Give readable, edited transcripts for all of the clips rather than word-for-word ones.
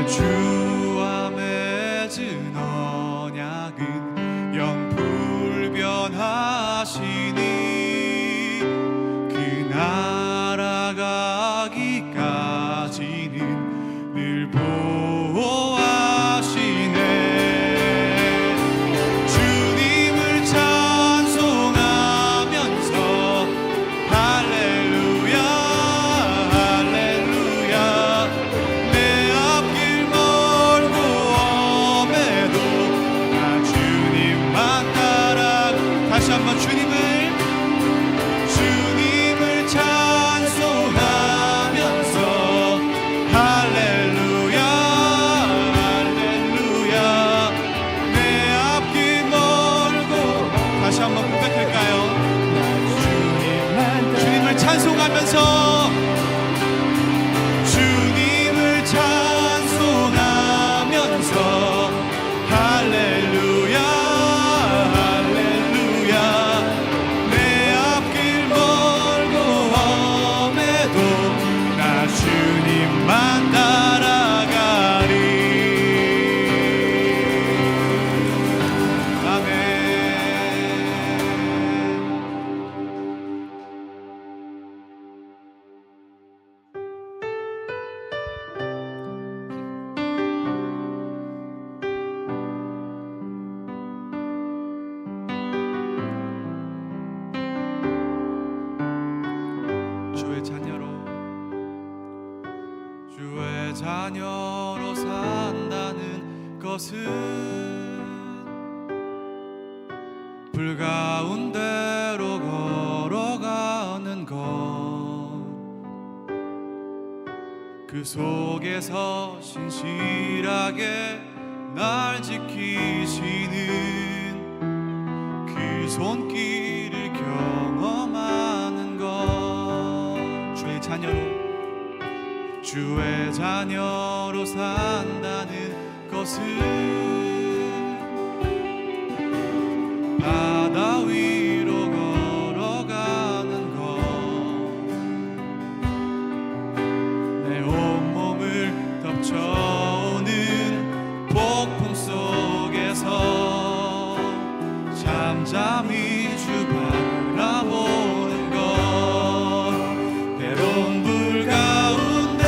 주와 맺은 언약은 영불변하시니 그 나라 가기까지는 늘 보호하시네. 주님을 찬송하면서 할렐루야 할렐루야. 내 앞길 멀고 엄해도 나 주님만 따라. 다시 한번 주님을 찬송하면서 할렐루야 할렐루야. 내 앞길 멀고. 다시 한번 고백할까요? 주님을 찬송하면서 주님을 찬송하면서 할렐루야 할렐루야. 내 앞길 멀고 엄해도 나 주님만 따라가리. 아멘. 주의 자녀로 산다는 것은 불 가운데로 걸어가는 것, 그 속에서 신실하게 날 지키시는 그 손길을 경험하는 것. 주의 자녀로 산다는 것은 바다 위로 걸어가는 것, 내 온몸을 덮쳐오는 폭풍 속에서 잠잠히 주 바라보는 것, 때론 불 가운데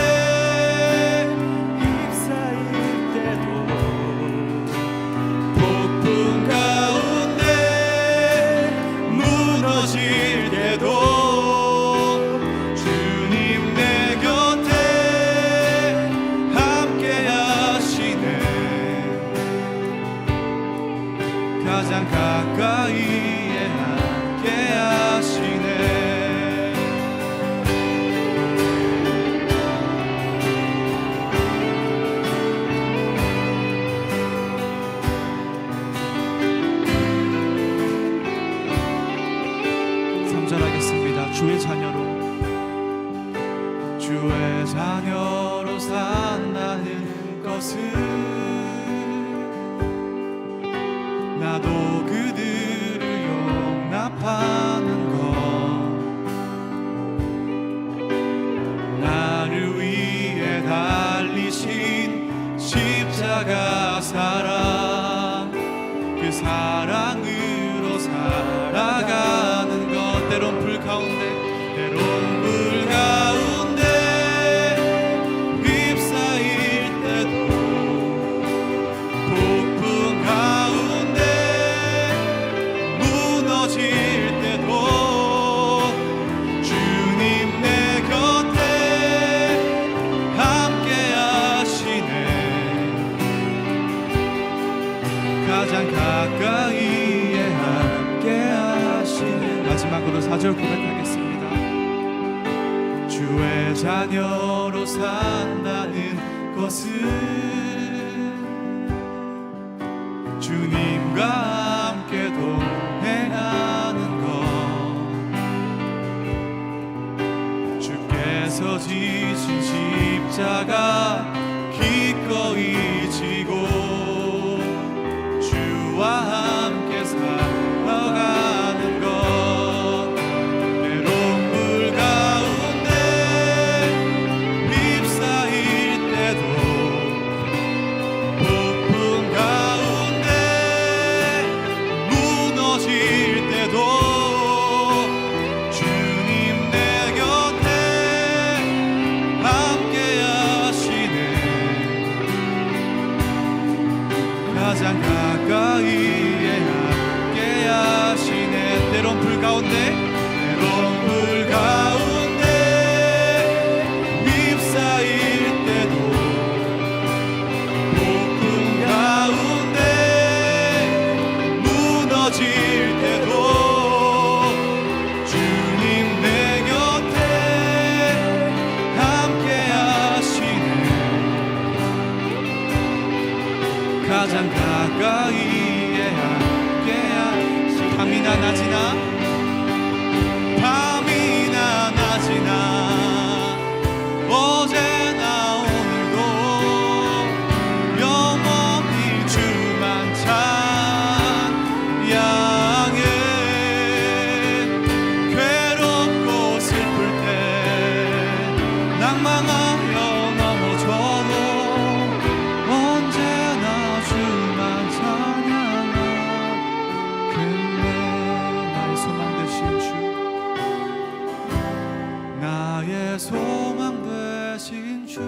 휩싸일 때도 폭풍 가운데 무너질 때도 주님 내 곁에 함께 하시네. 가장 가까이에 함께 하시네. 3절 하겠습니다. 주의 자녀로 산다는 것은 나도 그들을 용납하는 것, 나를 위해 달리신 십자가 사랑, 그 사랑으로 살아가는 것, 때론 불 가운데 휩싸일 때도 폭풍 가운데 무너질 때도 주님 내 곁에 함께 하시네. 가장 가까이에 함께 하시네. 마지막으로 4절 고백하겠습니다. 주의 자녀로 산다는 것은 주님과 함께 동행하는 것, 주께서 지신 십자가 기꺼이 지고 주와 함께 살아가는 것, 때론 불 가운데 휩싸일 때도 밤이나 낮이나 밤이나 낮이나 어제나 오늘도 영원히 주만 찬양해. 괴롭고 슬플 때 낭망하여 넘어져도 언제나 주만 찬양하겠네. 나의 소망 되신 주, 나의 소망 되신 주,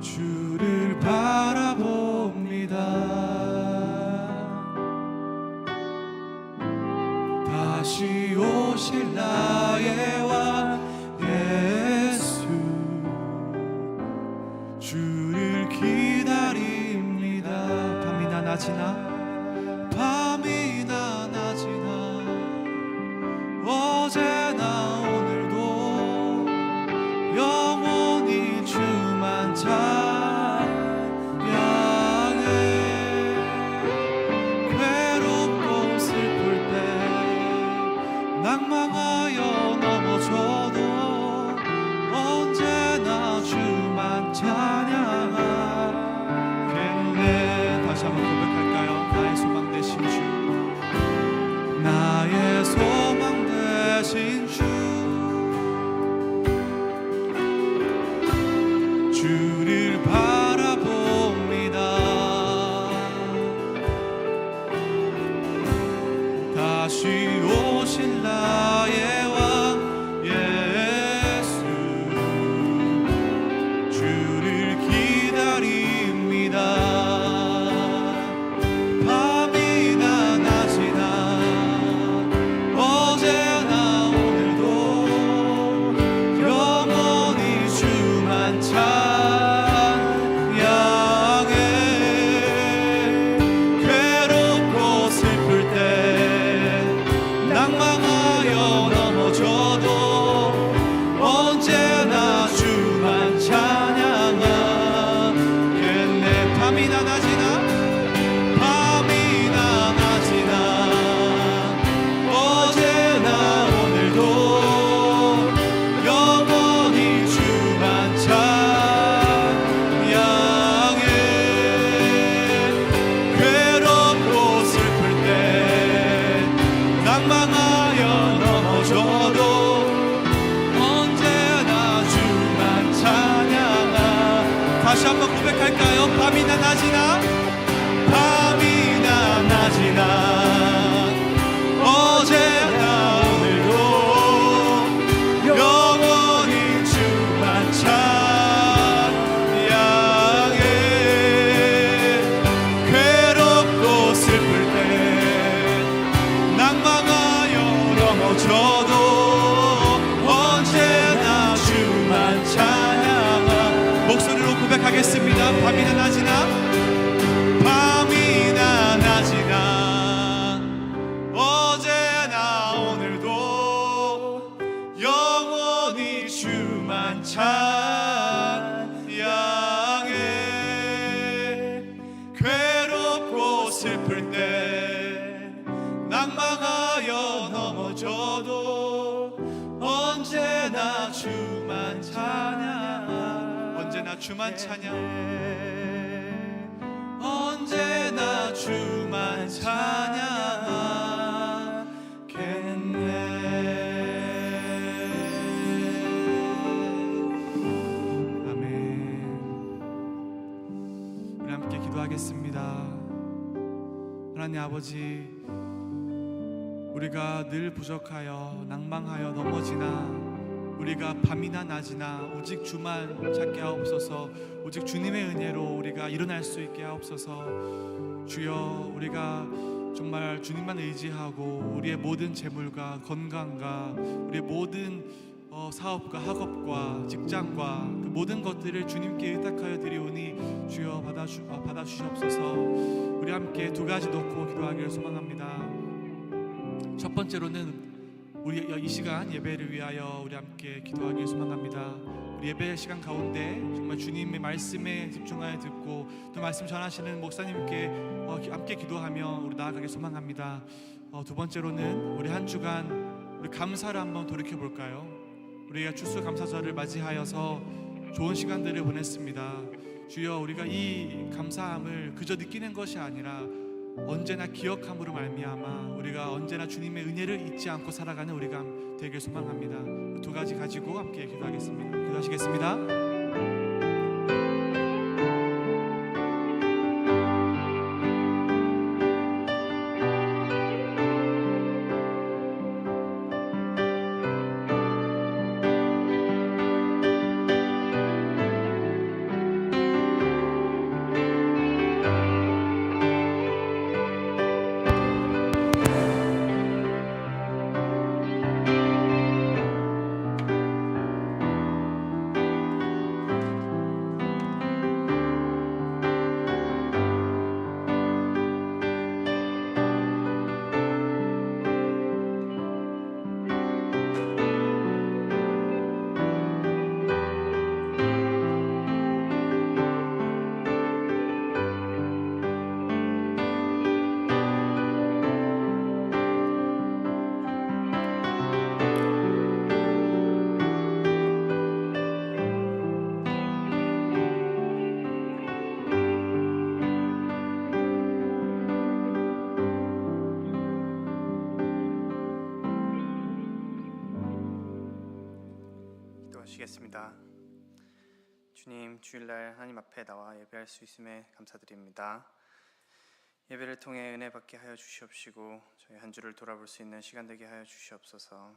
주를 바라봅니다. 다시 오실 나의 왕 예수, 주를 기다립니다. 밤이나 낮이나 밤이나 낮이나 어제나 오늘도 영원히 주만 찬양해. 괴롭고 슬플 때 낭망하여 넘어져도 언제나 주만 찬양하겠네. 다시 한번 고백할까요? 나의 소망 되신 주, 나의 소망 되신 주, 주를 바라봅니다. 다시 오실 나의 왕 예수, 주를 기다립니다. 밤이나 낮이나 어제나 오늘도 영원히 주만 찬양해. 괴롭고 슬플 때 낭망하여 넘어져도 언제나 주만 찬양하겠네. 밤이나 낮이나 밤이나 낮이나 어제나 오늘도 영원히 주만 찬양해. 괴롭고 슬플 때 낭망하여 넘어져도 언제나 주만 찬양하. 다시 한번 고백할까요? 밤이나 낮이나 밤이나 낮이나 어제나 오늘도 영원히 주만 찬양해. 괴롭고 슬플 때 낭망하여 넘어져도 언제나 주만 찬양하. 목소리로 고백하겠습니다. 밤이나 낮이나 밤이나 낮이나 어제나 오늘도 영원히 주만 찬양해. 괴롭고 슬플 때 낭망하여 넘어져도 언제나 주만 찬양. 언제나 주만 찬양. 언제나 주만 찬양하겠네. 아멘. 우리 함께 기도하겠습니다. 하나님 아버지, 우리가 늘 부족하여 낭망하여 넘어지나 우리가 밤이나 낮이나 오직 주만 찾게 하옵소서. 오직 주님의 은혜로 우리가 일어날 수 있게 하옵소서. 주여, 우리가 정말 주님만 의지하고 우리의 모든 재물과 건강과 우리의 모든 사업과 학업과 직장과 그 모든 것들을 주님께 의탁하여 드리오니 주여 받아주시옵소서. 우리 함께 두 가지 놓고 기도하기를 소망합니다. 첫 번째로는 우리 이 시간 예배를 위하여 우리 함께 기도하기 소망합니다. 우리 예배 시간 가운데 정말 주님의 말씀에 집중하여 듣고 또 말씀 전하시는 목사님께 함께 기도하며 우리 나아가기 소망합니다. 두 번째로는 우리 한 주간 우리 감사를 한번 돌이켜 볼까요? 우리가 추수감사절을 맞이하여서 좋은 시간들을 보냈습니다. 주여, 우리가 이 감사함을 그저 느끼는 것이 아니라 언제나 기억함으로 말미암아 우리가 언제나 주님의 은혜를 잊지 않고 살아가는 우리가 되길 소망합니다. 두 가지 가지고 함께 기도하겠습니다. 기도하시겠습니다. 기도하시겠습니다. 주님, 주일날 하나님 앞에 나와 예배할 수 있음에 감사드립니다. 예배를 통해 은혜 받게 하여 주시옵시고 저희 한 주를 돌아볼 수 있는 시간 되게 하여 주시옵소서.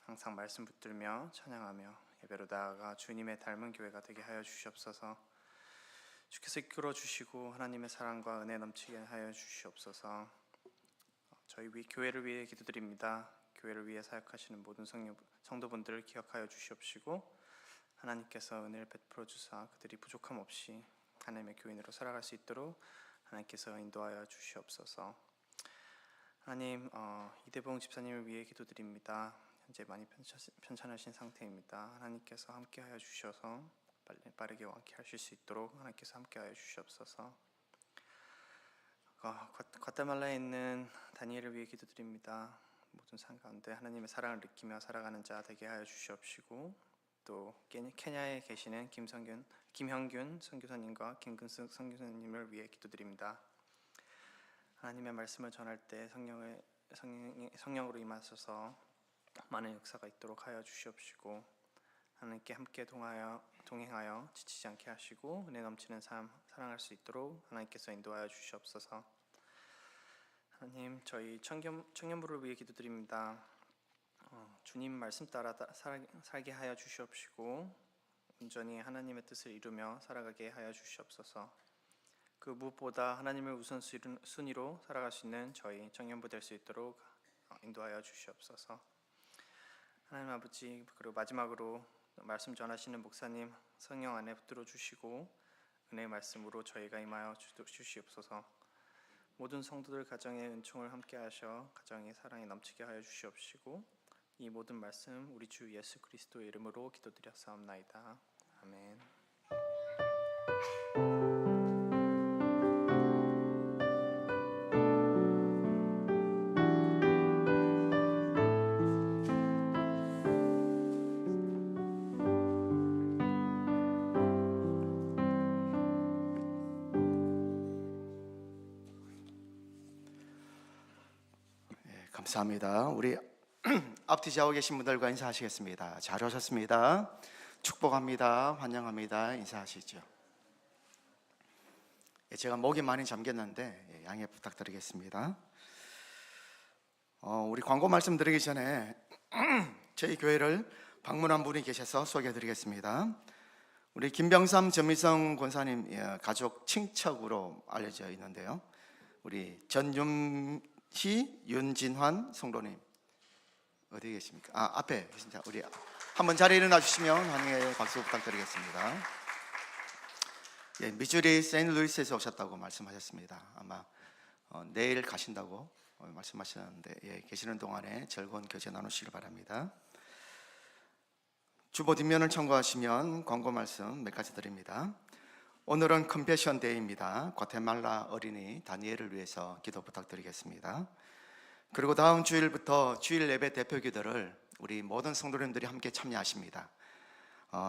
항상 말씀 붙들며 찬양하며 예배로 나아가 주님의 닮은 교회가 되게 하여 주시옵소서. 주께서 이끌어 주시고 하나님의 사랑과 은혜 넘치게 하여 주시옵소서. 저희 교회를 위해 기도드립니다. 교회를 위해 사역하시는 모든 성도분들을 기억하여 주시옵시고 하나님께서 은혜를 베풀어 주사 그들이 부족함 없이 하나님의 교인으로 살아갈 수 있도록 하나님께서 인도하여 주시옵소서. 하나님, 이대봉 집사님을 위해 기도드립니다. 현재 많이 편찮으신 상태입니다. 하나님께서 함께하여 주셔서 빠르게 완쾌하실 수 있도록 하나님께서 함께하여 주시옵소서. 과테말라에 있는 다니엘을 위해 기도드립니다. 모든 삶 가운데 하나님의 사랑을 느끼며 살아가는 자 되게 하여 주시옵시고 또 케냐에 계시는 김형균 선교사님과 김근숙 선교사님을 위해 기도드립니다. 하나님의 말씀을 전할 때 성령으로 임하셔서 많은 역사가 있도록 하여 주시옵시고 하나님께 함께 동행하여 지치지 않게 하시고 은혜 넘치는 삶 살아갈 수 있도록 하나님께서 인도하여 주시옵소서. 하나님, 저희 청년부를 위해 기도드립니다. 주님 말씀 따라 살게 하여 주시옵시고 온전히 하나님의 뜻을 이루며 살아가게 하여 주시옵소서. 그 무엇보다 하나님을 우선순위로 살아갈 수 있는 저희 청년부 될 수 있도록 인도하여 주시옵소서. 하나님 아버지, 그리고 마지막으로 말씀 전하시는 목사님 성령 안에 붙들어 주시고 은혜의 말씀으로 저희가 임하여 주시옵소서. 모든 성도들 가정의 은총을 함께 하셔 가정의 사랑이 넘치게 하여 주시옵시고 이 모든 말씀 우리 주 예수 그리스도의 이름으로 기도드렸사옵나이다. 아멘. 감사합니다. 우리 앞뒤 좌우 계신 분들과 인사하시겠습니다. 잘 오셨습니다. 축복합니다. 환영합니다. 인사하시죠. 제가 목이 많이 잠겼는데 양해 부탁드리겠습니다. 우리 광고 말씀드리기 전에 저희 교회를 방문한 분이 계셔서 소개해드리겠습니다. 우리 김병삼 전미성 권사님 가족 친척으로 알려져 있는데요. 우리 전윤희, 윤진환 성도님 어디 계십니까? 앞에 계십니다. 우리 한번 자리에 일어나 주시면 환영의 박수 부탁드리겠습니다. 미주리 세인트루이스에서 오셨다고 말씀하셨습니다. 아마 내일 가신다고 말씀하셨는데 계시는 동안에 즐거운 교제 나누시길 바랍니다. 주보 뒷면을 참고하시면 광고 말씀 몇 가지 드립니다. 오늘은 컴패션 데이입니다. 과테말라 어린이 다니엘을 위해서 기도 부탁드리겠습니다. 그리고 다음 주일부터 주일 예배 대표 기도를 우리 모든 성도님들이 함께 참여하십니다.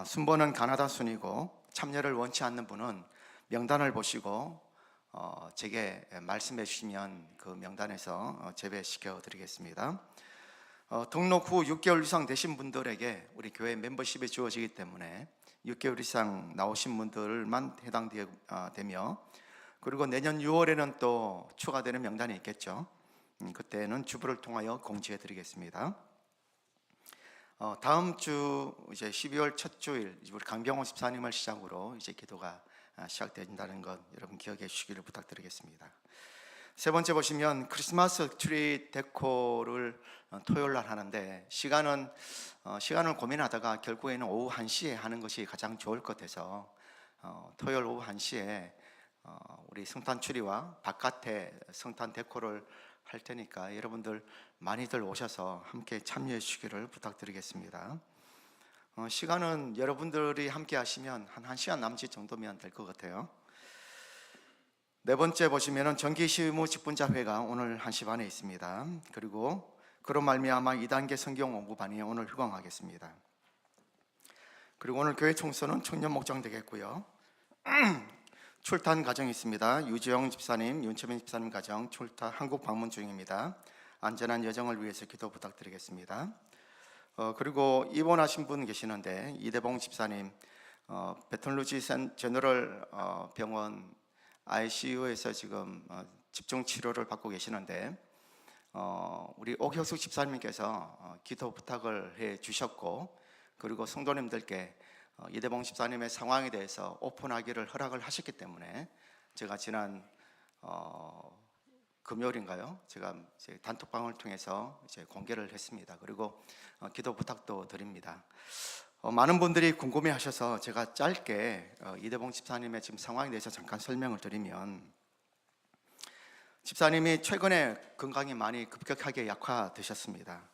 순번은 가나다 순이고 참여를 원치 않는 분은 명단을 보시고 제게 말씀해 주시면 그 명단에서 제배시켜 드리겠습니다. 등록 후 6개월 이상 되신 분들에게 우리 교회 멤버십이 주어지기 때문에 6개월 이상 나오신 분들만 해당되며, 그리고 내년 6월에는 또 추가되는 명단이 있겠죠. 그때는 주부를 통하여 공지해 드리겠습니다. 다음 주 이제 12월 첫 주일 우리 강병호 집사님을 시작으로 이제 기도가 시작된다는 것 여러분 기억해 주시기를 부탁드리겠습니다. 세 번째 보시면 크리스마스 트리 데코를 토요일 날 하는데 시간을 고민하다가 결국에는 오후 1시에 하는 것이 가장 좋을 것 같아서 토요일 오후 1시에 우리 성탄 트리와 바깥에 성탄 데코를 할 테니까 여러분들 많이들 오셔서 함께 참여해 주시기를 부탁드리겠습니다. 시간은 여러분들이 함께 하시면 한 1시간 남짓 정도면 될 것 같아요. 네 번째 보시면은 정기시무 직분자회가 오늘 1시 반에 있습니다. 그리고 그로 말미암아 2단계 성경 공부반이 오늘 휴강하겠습니다. 그리고 오늘 교회 총선은 청년 목장 되겠고요. 출탄 가정이 있습니다. 유지영 집사님, 윤채민 집사님 가정 출탄 한국 방문 중입니다. 안전한 여정을 위해서 기도 부탁드리겠습니다. 그리고 입원하신 분 계시는데 이대봉 집사님 베톤루지 제너럴 병원 ICU에서 지금 집중 치료를 받고 계시는데 우리 옥효숙 집사님께서 기도 부탁을 해 주셨고, 그리고 성도님들께 이대봉 집사님의 상황에 대해서 오픈하기를 허락을 하셨기 때문에 제가 지난 금요일인가요? 제가 이제 단톡방을 통해서 이제 공개를 했습니다. 그리고 기도 부탁도 드립니다. 많은 분들이 궁금해하셔서 제가 짧게 이대봉 집사님의 지금 상황에 대해서 잠깐 설명을 드리면, 집사님이 최근에 건강이 많이 급격하게 약화되셨습니다.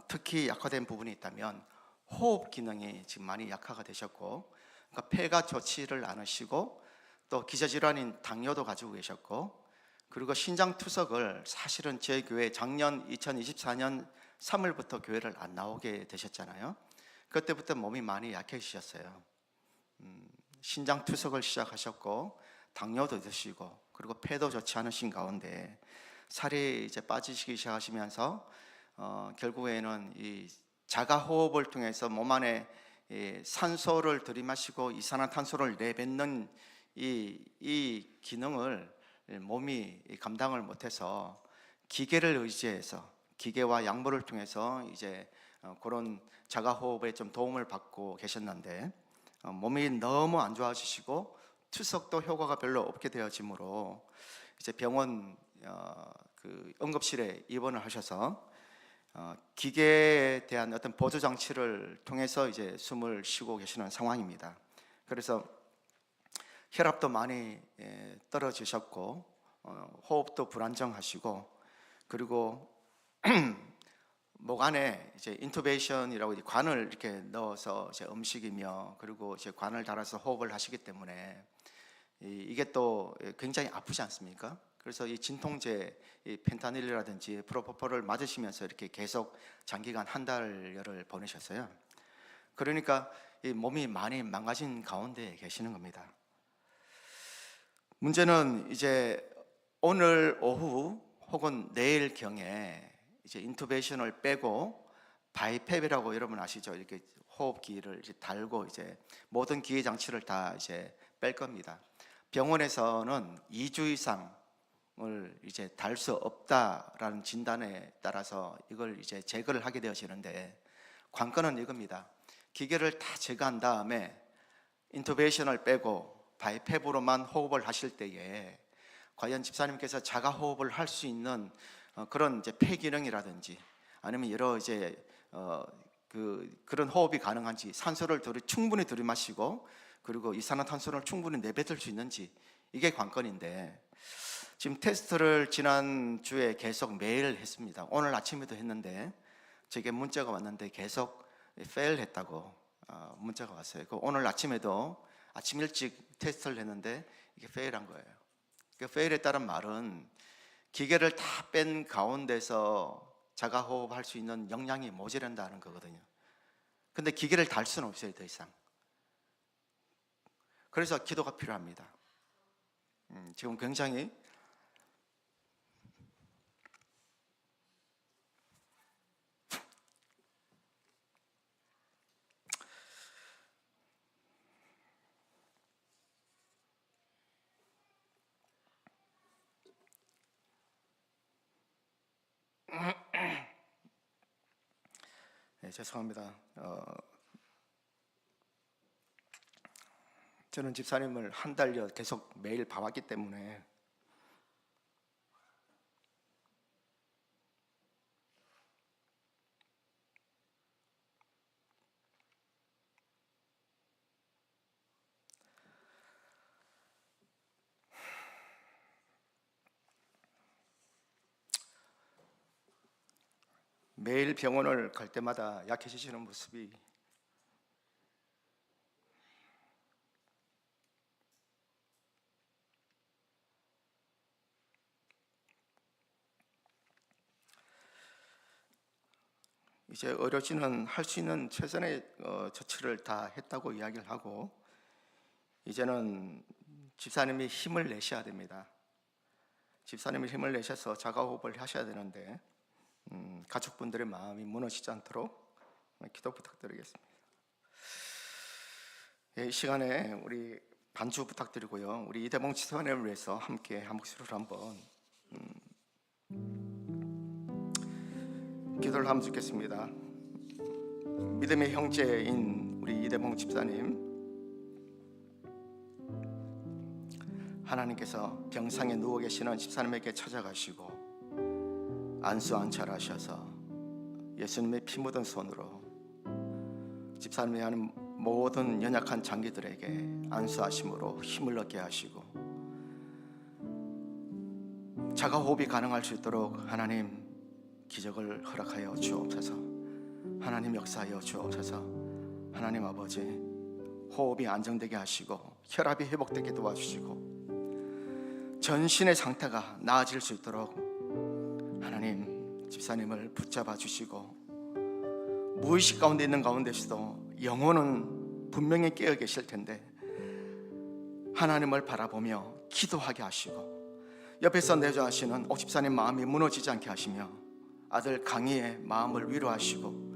특히 약화된 부분이 있다면 호흡 기능이 지금 많이 약화가 되셨고, 그러니까 폐가 좋지를 않으시고 또 기저질환인 당뇨도 가지고 계셨고, 그리고 신장투석을 사실은 제 교회 작년 2024년 3월부터 교회를 안 나오게 되셨잖아요. 그때부터 몸이 많이 약해지셨어요. 신장투석을 시작하셨고 당뇨도 드시고 그리고 폐도 좋지 않으신 가운데 살이 이제 빠지시기 시작하시면서 결국에는 이 자가호흡을 통해서 몸 안에 산소를 들이마시고 이산화탄소를 내뱉는 이 기능을 몸이 감당을 못해서 기계를 의지해서 기계와 약물을 통해서 이제 그런 자가호흡에 좀 도움을 받고 계셨는데 몸이 너무 안 좋아지시고 투석도 효과가 별로 없게 되어지므로 이제 병원 그 응급실에 입원을 하셔서 기계에 대한 어떤 보조 장치를 통해서 이제 숨을 쉬고 계시는 상황입니다. 그래서 혈압도 많이 떨어지셨고 호흡도 불안정하시고, 그리고 목 안에 이제 인투베이션이라고 관을 이렇게 넣어서 이제 음식이며 그리고 이제 관을 달아서 호흡을 하시기 때문에 이게 또 굉장히 아프지 않습니까? 그래서 이 진통제, 이 펜타닐이라든지 프로포폴을 맞으시면서 이렇게 계속 장기간 한 달여를 보내셨어요. 그러니까 이 몸이 많이 망가진 가운데 계시는 겁니다. 문제는 이제 오늘 오후 혹은 내일 경에 이제 인투베이션을 빼고 바이헵이라고 여러분 아시죠? 이렇게 호흡기를 이제 달고 이제 모든 기계 장치를 다 이제 뺄 겁니다. 병원에서는 2주 이상을 이제 달 수 없다라는 진단에 따라서 이걸 이제 제거를 하게 되어지는데, 관건은 이겁니다. 기계를 다 제거한 다음에 인투베이션을 빼고 바이헵으로만 호흡을 하실 때에 과연 집사님께서 자가 호흡을 할 수 있는 그런 이제 폐 기능이라든지 아니면 여러 이제 그런 호흡이 가능한지, 산소를 충분히 들이마시고 그리고 이산화탄소를 충분히 내뱉을 수 있는지, 이게 관건인데 지금 테스트를 지난주에 계속 매일 했습니다. 오늘 아침에도 했는데 제게 문자가 왔는데 계속 fail 했다고 문자가 왔어요. 오늘 아침에도 아침 일찍 테스트를 했는데 이게 fail한 거예요. 그 fail 했다는 말은 기계를 다 뺀 가운데서 자가 호흡할 수 있는 역량이 모자란다는 거거든요. 근데 기계를 달 수는 없어요, 더 이상. 그래서 기도가 필요합니다. 지금 굉장히 네, 죄송합니다. 저는 집사님을 한 달여 계속 매일 봐왔기 때문에 매일 병원을 갈 때마다 약해지시는 모습이 이제 의료진은 할 수 있는 최선의 조치를 다 했다고 이야기를 하고 이제는 집사님이 힘을 내셔야 됩니다. 집사님이 힘을 내셔서 자가호흡을 하셔야 되는데 가족분들의 마음이 무너지지 않도록 기도 부탁드리겠습니다. 이 시간에 우리 반주 부탁드리고요. 우리 이대봉 집사님을 위해서 함께 한 목소리로 한번 기도를 하면 좋겠습니다. 믿음의 형제인 우리 이대봉 집사님, 하나님께서 병상에 누워 계시는 집사님에게 찾아가시고 안수 안찰하셔서 예수님의 피 묻은 손으로 집사님이 하는 모든 연약한 장기들에게 안수하심으로 힘을 얻게 하시고 자가호흡이 가능할 수 있도록 하나님 기적을 허락하여 주옵소서. 하나님 역사하여 주옵소서. 하나님 아버지 호흡이 안정되게 하시고 혈압이 회복되게 도와주시고 전신의 상태가 나아질 수 있도록 하나님 집사님을 붙잡아 주시고 무의식 가운데 있는 가운데서도 영혼은 분명히 깨어 계실 텐데 하나님을 바라보며 기도하게 하시고 옆에서 내조하시는 오 집사님 마음이 무너지지 않게 하시며 아들 강희의 마음을 위로하시고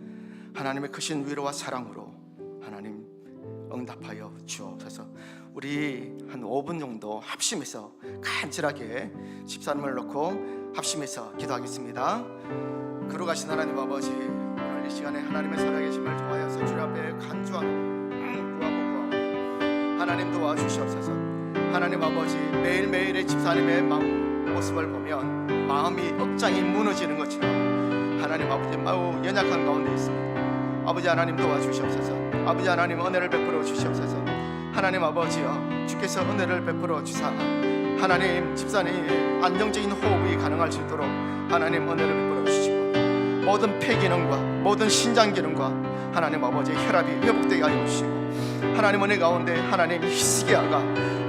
하나님의 크신 위로와 사랑으로 하나님 응답하여 주옵소서. 우리 한 5분 정도 합심해서 간절하게 집사님을 놓고 합심해서 기도하겠습니다. 걸어가신 하나님 아버지, 오늘 이 시간에 하나님의 살아계심을 좋아해서 주님 앞에 간주하고 구하고 하나님 도와주시옵소서. 하나님 아버지 매일매일의 집사님의 모습을 보면 마음이 억장이 무너지는 것처럼 하나님 아버지 매우 연약한 가운데 있습니다. 아버지 하나님 도와주시옵소서. 아버지 하나님 은혜를 베풀어 주시옵소서. 하나님 아버지여 주께서 은혜를 베풀어 주사 하나님 집사님 안정적인 호흡이 가능할 수 있도록 하나님 은혜를 베풀어 주시고 모든 폐기능과 모든 신장 기능과 하나님 아버지 혈압이 회복되게 하여 주시고 하나님 은혜 가운데 하나님 히스기야가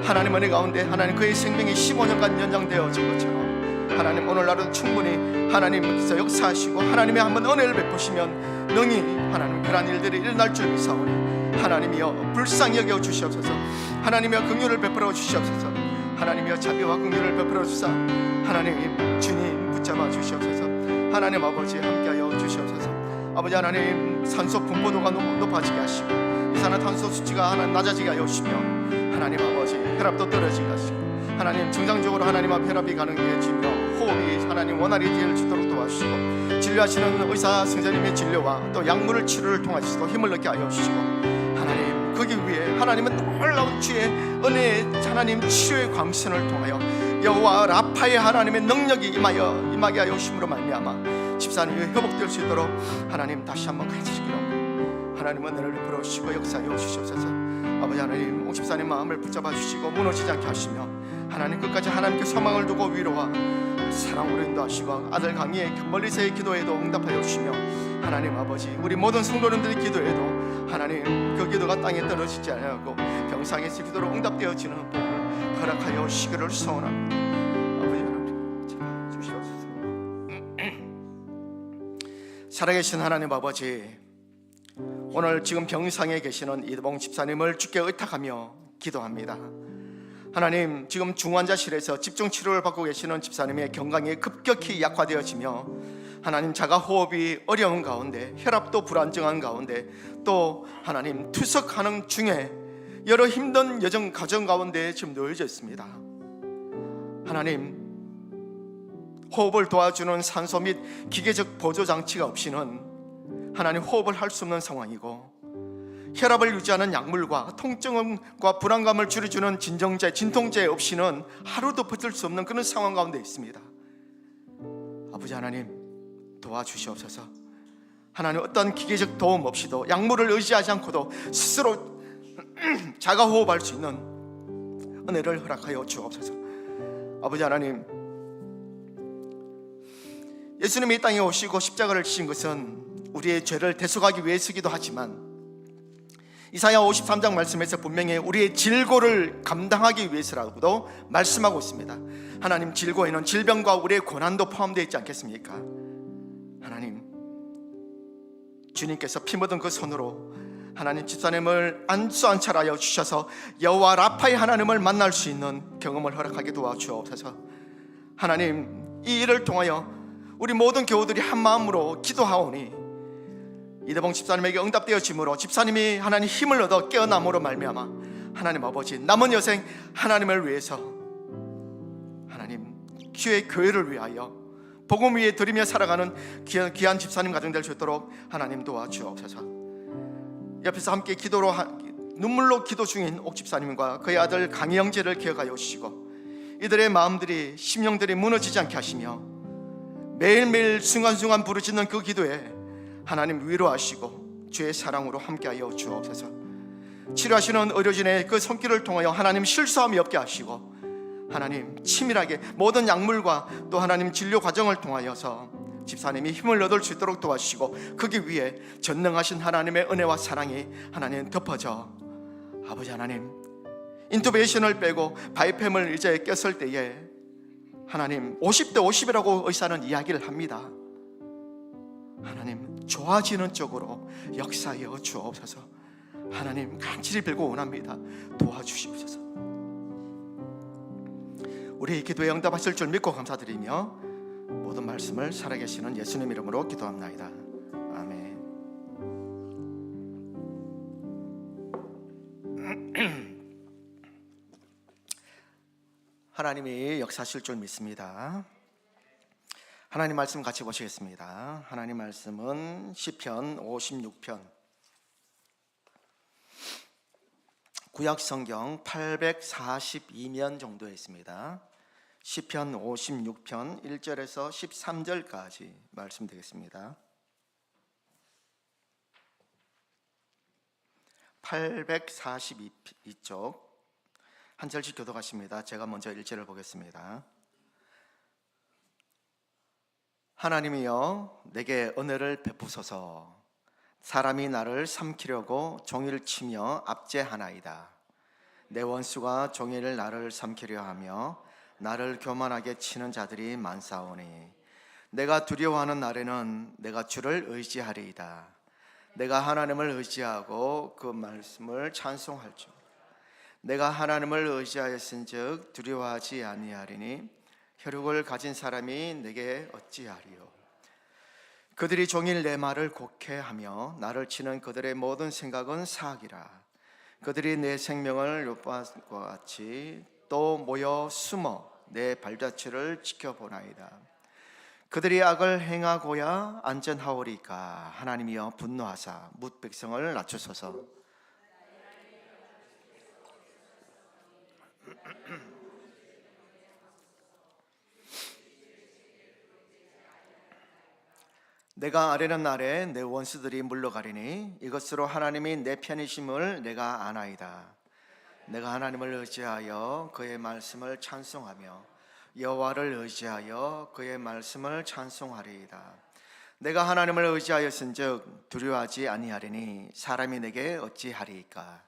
하나님 은혜 가운데 하나님 그의 생명이 15년간 연장되어진 것처럼 하나님 오늘날은 충분히 하나님께서 역사하시고 하나님의 한번 은혜를 베푸시면 능히 하나님 그러한 일들이 일어날 줄 믿사오니 하나님이여 불쌍히 여겨 주시옵소서. 하나님이여 긍휼을 베풀어 주시옵소서. 하나님이여 자비와 긍휼을 베풀어 주사 하나님 주님 붙잡아 주시옵소서. 하나님 아버지 함께하여 주시옵소서. 아버지 하나님 산소 분포도가 높아지게 하시고 이산화탄소 수치가 하나 낮아지게 하여 주시며 하나님 아버지 혈압도 떨어지게 하시고 하나님 정상적으로 하나님 앞 혈압이 가능해지며 호흡이 하나님 원활히 될 수 있도록 도와주시고 진료하시는 의사 선생님의 진료와 또 약물을 치료를 통하시고 힘을 얻게 하여 주시고 하나님 거기 위에 하나님은 놀라운 주의 은혜의 하나님 치료의 광선을 통하여 여호와 라파의 하나님의 능력이 임하게 하여 주심으로 말미암아 집사님이 회복될 수 있도록 하나님 다시 한번 가르치시기로 하나님 은혜를 베풀어 주시고 역사하여 주시옵소서. 아버지 하나님 집사님 마음을 붙잡아 주시고 무너지지 않게 하시며 하나님 끝까지 하나님께 소망을 두고 위로와 사랑으로 인도하시고 아들 강희의 멀리서의 기도에도 응답하여 주시며 하나님 아버지 우리 모든 성도님들의 기도에도 하나님 그 기도가 땅에 떨어지지 않고 병상에서 기도로 응답되어지는 복을 허락하여 주시기를 소원합니다. 아버지 하나님 제발 주시옵소서. 살아계신 하나님 아버지, 오늘 지금 병상에 계시는 이대봉 집사님을 주께 의탁하며 기도합니다. 하나님, 지금 중환자실에서 집중치료를 받고 계시는 집사님의 건강이 급격히 약화되어지며 하나님 자가 호흡이 어려운 가운데 혈압도 불안정한 가운데 또 하나님 투석하는 중에 여러 힘든 여정 가정 가운데 지금 놓여져 있습니다. 하나님, 호흡을 도와주는 산소 및 기계적 보조 장치가 없이는 하나님 호흡을 할 수 없는 상황이고 혈압을 유지하는 약물과 통증과 불안감을 줄여주는 진통제 없이는 하루도 버틸 수 없는 그런 상황 가운데 있습니다. 아버지 하나님 도와주시옵소서. 하나님 어떤 기계적 도움 없이도 약물을 의지하지 않고도 스스로 자가 호흡할 수 있는 은혜를 허락하여 주옵소서. 아버지 하나님, 예수님이 이 땅에 오시고 십자가를 지신 것은 우리의 죄를 대속하기 위해서기도 하지만 이사야 53장 말씀에서 분명히 우리의 질고를 감당하기 위해서라고도 말씀하고 있습니다. 하나님, 질고에는 질병과 우리의 고난도 포함되어 있지 않겠습니까? 하나님, 주님께서 피 묻은 그 손으로 하나님 집사님을 안수안찰하여 주셔서 여호와 라파의 하나님을 만날 수 있는 경험을 허락하게 도와주옵소서. 하나님, 이 일을 통하여 우리 모든 교우들이 한 마음으로 기도하오니 이대봉 집사님에게 응답되어짐으로 집사님이 하나님 힘을 얻어 깨어남으로 말미암아 하나님 아버지 남은 여생 하나님을 위해서 하나님 주의 교회를 위하여 복음 위에 드리며 살아가는 귀한 집사님 가정 될 수 있도록 하나님 도와주옵소서. 옆에서 함께 기도로 눈물로 기도 중인 옥 집사님과 그의 아들 강희 형제를 기억하여 주시고 이들의 마음들이 심령들이 무너지지 않게 하시며 매일매일 순간순간 부르짖는 그 기도에 하나님 위로하시고 주의 사랑으로 함께하여 주옵소서. 치료하시는 의료진의 그 손길을 통하여 하나님 실수함이 없게 하시고 하나님 치밀하게 모든 약물과 또 하나님 진료 과정을 통하여서 집사님이 힘을 얻을 수 있도록 도와주시고 거기 위에 전능하신 하나님의 은혜와 사랑이 하나님 덮어져 아버지 하나님 인투베이션을 빼고 바이팸을 이제 꼈을 때에 하나님 50대 50이라고 의사는 이야기를 합니다. 하나님 좋아지는 쪽으로 역사하여 주옵소서. 하나님 간절히 빌고 원합니다. 도와주시옵소서. 우리 기도에 응답하실 줄 믿고 감사드리며 모든 말씀을 살아계시는 예수님 이름으로 기도합나이다. 아멘. 하나님이 역사하실 줄 믿습니다. 하나님 말씀 같이 보시겠습니다. 하나님 말씀은 시편 56편 구약 성경 842면 정도에 있습니다. 시편 56편 1절에서 13절까지 말씀드리겠습니다. 842쪽 한 절씩 교독하십니다. 제가 먼저 1절을 보겠습니다. 하나님이여 내게 은혜를 베푸소서. 사람이 나를 삼키려고 종일 치며 압제하나이다. 내 원수가 종일 나를 삼키려 하며 나를 교만하게 치는 자들이 많사오니 내가 두려워하는 날에는 내가 주를 의지하리이다. 내가 하나님을 의지하고 그 말씀을 찬송할 줄. 내가 하나님을 의지하였은즉 두려워하지 아니하리니 혈육을 가진 사람이 내게 어찌하리요. 그들이 종일 내 말을 곡해하며 나를 치는 그들의 모든 생각은 사악이라. 그들이 내 생명을 욕받과 같이 또 모여 숨어 내 발자취를 지켜보나이다. 그들이 악을 행하고야 안전하오리까. 하나님이여 분노하사 뭇 백성을 낮추소서. 내가 아뢰는 날에 내 원수들이 물러가리니 이것으로 하나님이 내 편이심을 내가 아나이다. 내가 하나님을 의지하여 그의 말씀을 찬송하며 여호와를 의지하여 그의 말씀을 찬송하리이다. 내가 하나님을 의지하였은즉 두려워하지 아니하리니 사람이 내게 어찌하리이까.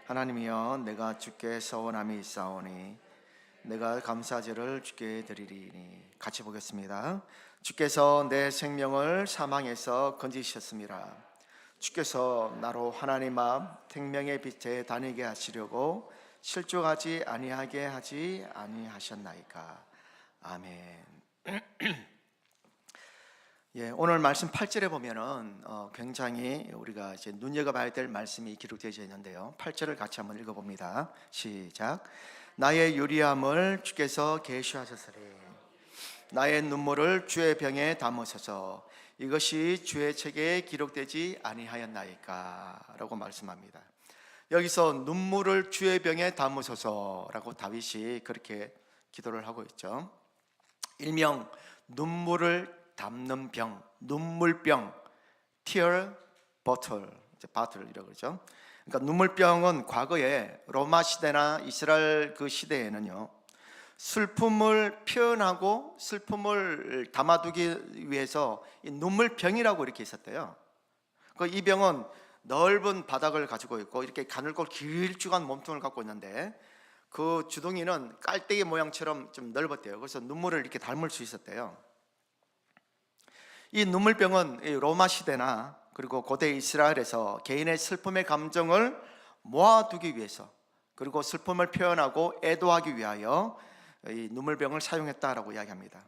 하나님이여, 내가 주께 서원함이 있사오니 내가 감사제를 주께 드리리니. 같이 보겠습니다. 주께서 내 생명을 사망에서 건지셨습니다. 주께서 나로 하나님 앞 생명의 빛에 다니게 하시려고 실족하지 아니하게 하지 아니하셨나이까. 아멘. 예, 오늘 말씀 8절에 보면은 굉장히 우리가 이제 눈여겨봐야 될 말씀이 기록되어 있는데요. 8절을 같이 한번 읽어봅니다. 시작. 나의 유리함을 주께서 계시하셨으리. 나의 눈물을 주의 병에 담으소서. 이것이 주의 책에 기록되지 아니하였나이까 라고 말씀합니다. 여기서 눈물을 주의 병에 담으소서라고 다윗이 그렇게 기도를 하고 있죠. 일명 눈물을 담는 병, 눈물병, tear bottle, 바틀이라고 그러죠. 그러니까 눈물병은 과거에 로마 시대나 이스라엘 그 시대에는요, 슬픔을 표현하고 슬픔을 담아두기 위해서 이 눈물병이라고 이렇게 있었대요. 이 병은 넓은 바닥을 가지고 있고 이렇게 가늘고 길쭉한 몸통을 갖고 있는데 그 주둥이는 깔때기 모양처럼 좀 넓었대요. 그래서 눈물을 이렇게 담을 수 있었대요. 이 눈물병은 로마 시대나 그리고 고대 이스라엘에서 개인의 슬픔의 감정을 모아두기 위해서, 그리고 슬픔을 표현하고 애도하기 위하여 이 눈물병을 사용했다라고 이야기합니다.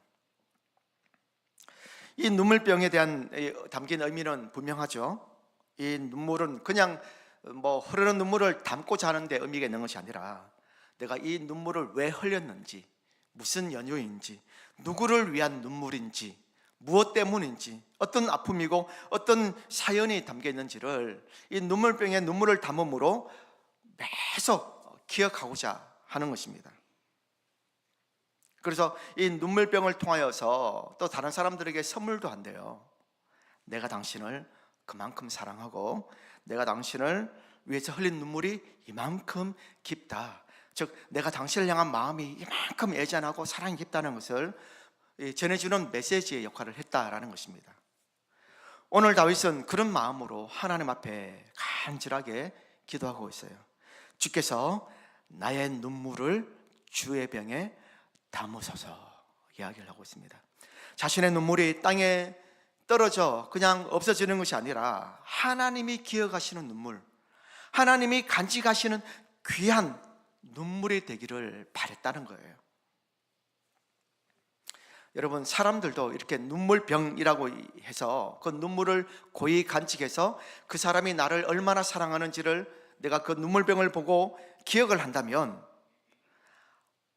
이 눈물병에 대한 담긴 의미는 분명하죠. 이 눈물은 그냥 흐르는 눈물을 담고 자는데 의미가 있는 것이 아니라 내가 이 눈물을 왜 흘렸는지, 무슨 연유인지, 누구를 위한 눈물인지, 무엇 때문인지, 어떤 아픔이고 어떤 사연이 담겨 있는지를 이 눈물병에 눈물을 담음으로 계속 기억하고자 하는 것입니다. 그래서 이 눈물병을 통하여서 또 다른 사람들에게 선물도 한대요. 내가 당신을 그만큼 사랑하고 내가 당신을 위해서 흘린 눈물이 이만큼 깊다, 즉 내가 당신을 향한 마음이 이만큼 애잔하고 사랑이 깊다는 것을 전해주는 메시지의 역할을 했다라는 것입니다. 오늘 다윗은 그런 마음으로 하나님 앞에 간절하게 기도하고 있어요. 주께서 나의 눈물을 주의 병에 담으소서 이야기를 하고 있습니다. 자신의 눈물이 땅에 떨어져 그냥 없어지는 것이 아니라 하나님이 기억하시는 눈물, 하나님이 간직하시는 귀한 눈물이 되기를 바랬다는 거예요. 여러분, 사람들도 이렇게 눈물병이라고 해서 그 눈물을 고이 간직해서 그 사람이 나를 얼마나 사랑하는지를 내가 그 눈물병을 보고 기억을 한다면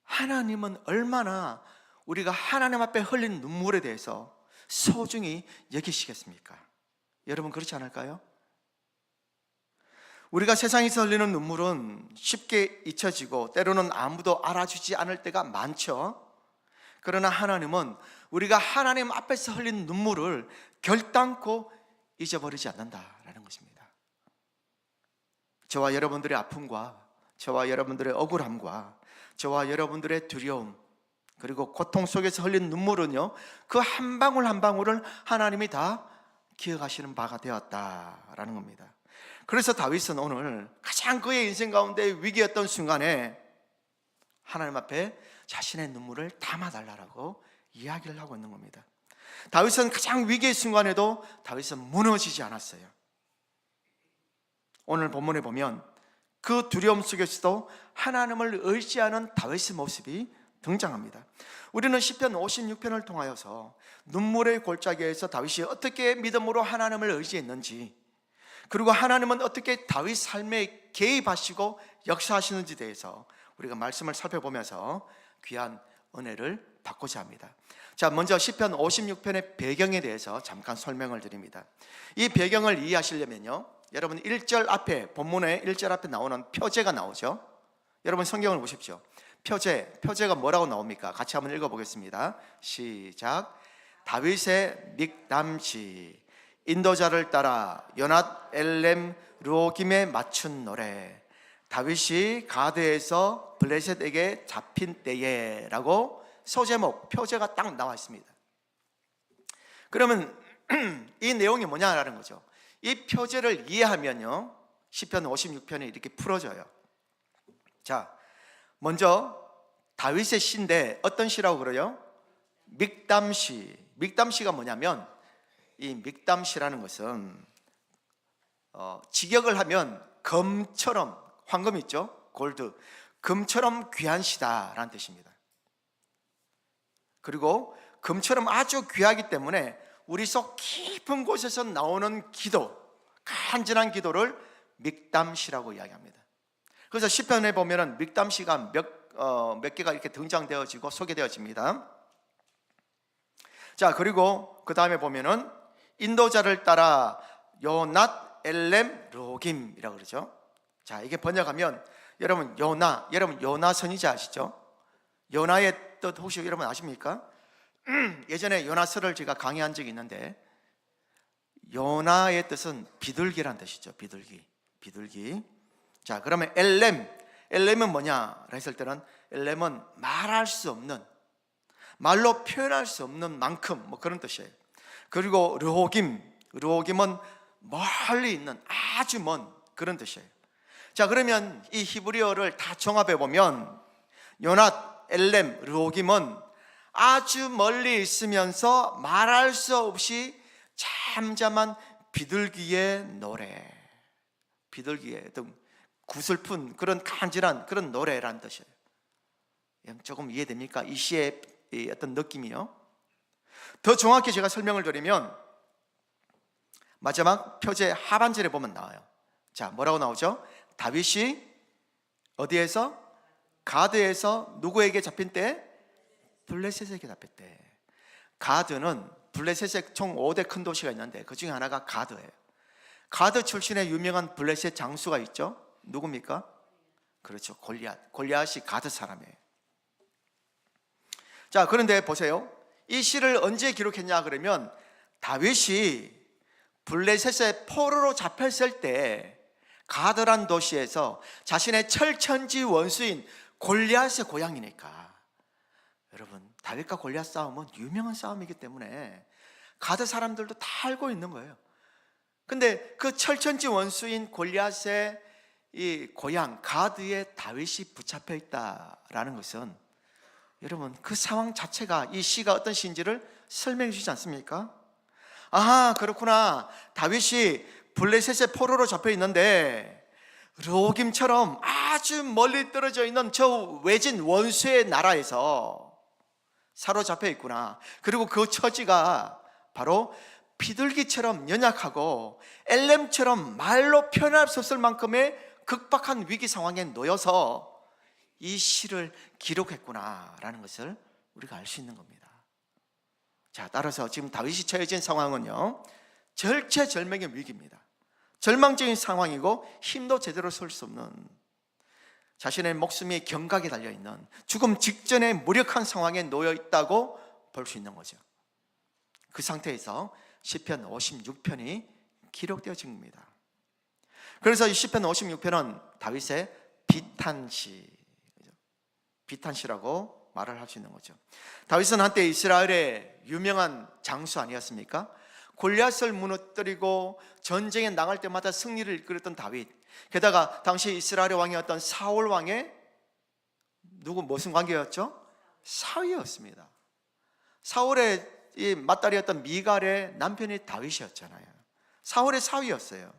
하나님은 얼마나 우리가 하나님 앞에 흘린 눈물에 대해서 소중히 여기시겠습니까? 여러분, 그렇지 않을까요? 우리가 세상에서 흘리는 눈물은 쉽게 잊혀지고 때로는 아무도 알아주지 않을 때가 많죠. 그러나 하나님은 우리가 하나님 앞에서 흘린 눈물을 결단코 잊어버리지 않는다라는 것입니다. 저와 여러분들의 아픔과 저와 여러분들의 억울함과 저와 여러분들의 두려움 그리고 고통 속에서 흘린 눈물은요, 그 한 방울 한 방울을 하나님이 다 기억하시는 바가 되었다라는 겁니다. 그래서 다윗은 오늘 가장 그의 인생 가운데 위기였던 순간에 하나님 앞에 자신의 눈물을 담아달라고 이야기를 하고 있는 겁니다. 다윗은 가장 위기의 순간에도 다윗은 무너지지 않았어요. 오늘 본문에 보면 그 두려움 속에서도 하나님을 의지하는 다윗의 모습이 등장합니다. 우리는 시편 56편을 통하여서 눈물의 골짜기에서 다윗이 어떻게 믿음으로 하나님을 의지했는지, 그리고 하나님은 어떻게 다윗 삶에 개입하시고 역사하시는지에 대해서 우리가 말씀을 살펴보면서 귀한 은혜를 받고자 합니다. 자, 먼저 시편 56편의 배경에 대해서 잠깐 설명을 드립니다. 이 배경을 이해하시려면요, 여러분 1절 앞에, 본문의 1절 앞에 나오는 표제가 나오죠. 여러분 성경을 보십시오. 표제가 뭐라고 나옵니까? 같이 한번 읽어보겠습니다. 시작. 다윗의 믹담시, 인도자를 따라 요낫 엘렘 루오김에 맞춘 노래. 다윗이 가드에서 블레셋에게 잡힌 때에라고 소제목, 표제가 딱 나와 있습니다. 그러면 이 내용이 뭐냐라는 거죠. 이 표제를 이해하면요, 시편 56편이 이렇게 풀어져요. 자, 먼저 다윗의 시인데 어떤 시라고 그래요? 믹담시. 믹담시가 뭐냐면, 이 믹담시라는 것은 직역을 하면 금처럼, 황금 있죠? 골드, 금처럼 귀한 시다라는 뜻입니다. 그리고 금처럼 아주 귀하기 때문에 우리 속 깊은 곳에서 나오는 기도, 간절한 기도를 믹담시라고 이야기합니다. 그래서 시편에 보면은 믹담시가 몇 개가 이렇게 등장되어지고 소개되어집니다. 자, 그리고 그 다음에 보면은 인도자를 따라 요낫 엘렘 로김이라고 그러죠. 자, 이게 번역하면 여러분 요나 선지자 아시죠? 요나의 뜻 혹시 여러분 아십니까? 예전에 요나서를 제가 강의한 적이 있는데, 요나의 뜻은 비둘기란 뜻이죠. 비둘기. 자, 그러면 엘렘은 뭐냐 했을 때는, 엘렘은 말할 수 없는, 말로 표현할 수 없는 만큼, 뭐 그런 뜻이에요. 그리고 르호김은 멀리 있는, 아주 먼 그런 뜻이에요. 자, 그러면 이 히브리어를 다 종합해 보면 요낫, 엘렘, 르호김은 아주 멀리 있으면서 말할 수 없이 잠잠한 비둘기의 노래, 비둘기의 어떤 구슬픈 그런 간절한 그런 노래라는 뜻이에요. 조금 이해됩니까? 이 시의 어떤 느낌이요. 더 정확히 제가 설명을 드리면 마지막 표제 하반절에 보면 나와요. 자, 뭐라고 나오죠? 다윗이 어디에서? 가드에서 누구에게 잡힌 때? 블레셋에게 잡혔대. 가드는 블레셋에 총 5대 큰 도시가 있는데 그 중에 하나가 가드예요. 가드 출신의 유명한 블레셋 장수가 있죠. 누굽니까? 그렇죠, 골리앗이 가드 사람이에요. 자, 그런데 보세요. 이 시를 언제 기록했냐 그러면, 다윗이 블레셋의 포로로 잡혔을 때 가드란 도시에서 자신의 철천지 원수인 골리앗의 고향이니까, 여러분, 다윗과 골리앗 싸움은 유명한 싸움이기 때문에 가드 사람들도 다 알고 있는 거예요. 근데 그 철천지 원수인 골리앗의 이 고향 가드에 다윗이 붙잡혀 있다라는 것은, 여러분, 그 상황 자체가 이 시가 어떤 시인지를 설명해 주지 않습니까? 아하, 그렇구나. 다윗이 블레셋의 포로로 잡혀 있는데 르호김처럼 아주 멀리 떨어져 있는 저 외진 원수의 나라에서 사로잡혀 있구나. 그리고 그 처지가 바로 비둘기처럼 연약하고 엘렘처럼 말로 표현할 수 없을 만큼의 극박한 위기 상황에 놓여서 이 시를 기록했구나라는 것을 우리가 알 수 있는 겁니다. 자, 따라서 지금 다윗이 처해진 상황은요, 절체절명의 위기입니다. 절망적인 상황이고 힘도 제대로 쓸 수 없는, 자신의 목숨이 경각에 달려있는 죽음 직전의 무력한 상황에 놓여 있다고 볼 수 있는 거죠. 그 상태에서 시편 56편이 기록되어진 겁니다. 그래서 이 시편 56편은 다윗의 비탄시라고 말을 할 수 있는 거죠. 다윗은 한때 이스라엘의 유명한 장수 아니었습니까? 골리앗을 무너뜨리고 전쟁에 나갈 때마다 승리를 이끌었던 다윗, 게다가 당시 이스라엘의 왕이었던 사울 왕의 무슨 관계였죠? 사위였습니다. 사울의 이 맏딸이었던 미갈의 남편이 다윗이었잖아요. 사울의 사위였어요.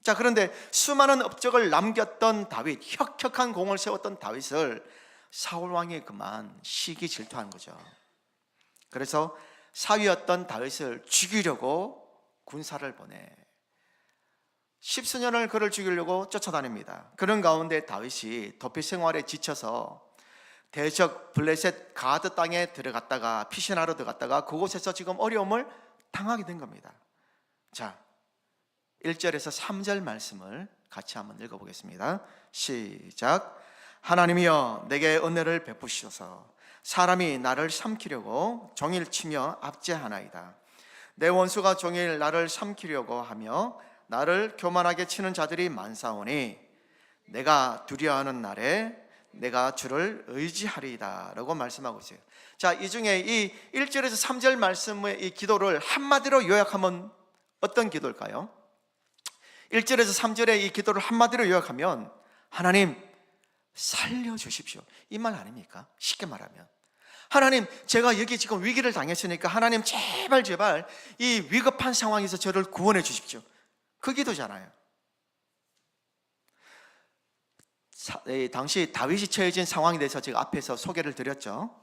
자, 그런데 수많은 업적을 남겼던 다윗, 혁혁한 공을 세웠던 다윗을 사울 왕이 그만 시기 질투한 거죠. 그래서 사위였던 다윗을 죽이려고 군사를 보내 십수년을 그를 죽이려고 쫓아다닙니다. 그런 가운데 다윗이 도피 생활에 지쳐서 대적 블레셋 가드 땅에 들어갔다가 피신하러 들어갔다가 그곳에서 지금 어려움을 당하게 된 겁니다. 자, 1절에서 3절 말씀을 같이 한번 읽어보겠습니다. 시작. 하나님이여 내게 은혜를 베푸시소서. 사람이 나를 삼키려고 종일 치며 압제하나이다. 내 원수가 종일 나를 삼키려고 하며 나를 교만하게 치는 자들이 많사오니 내가 두려워하는 날에 내가 주를 의지하리이다 라고 말씀하고 있어요. 자, 이 중에 이 1절에서 3절 말씀의 이 기도를 한마디로 요약하면 어떤 기도일까요? 1절에서 3절의 이 기도를 한마디로 요약하면 하나님 살려주십시오, 이 말 아닙니까? 쉽게 말하면 하나님, 제가 여기 지금 위기를 당했으니까 하나님 제발 이 위급한 상황에서 저를 구원해 주십시오, 그 기도잖아요. 당시 다윗이 처해진 상황에 대해서 제가 앞에서 소개를 드렸죠.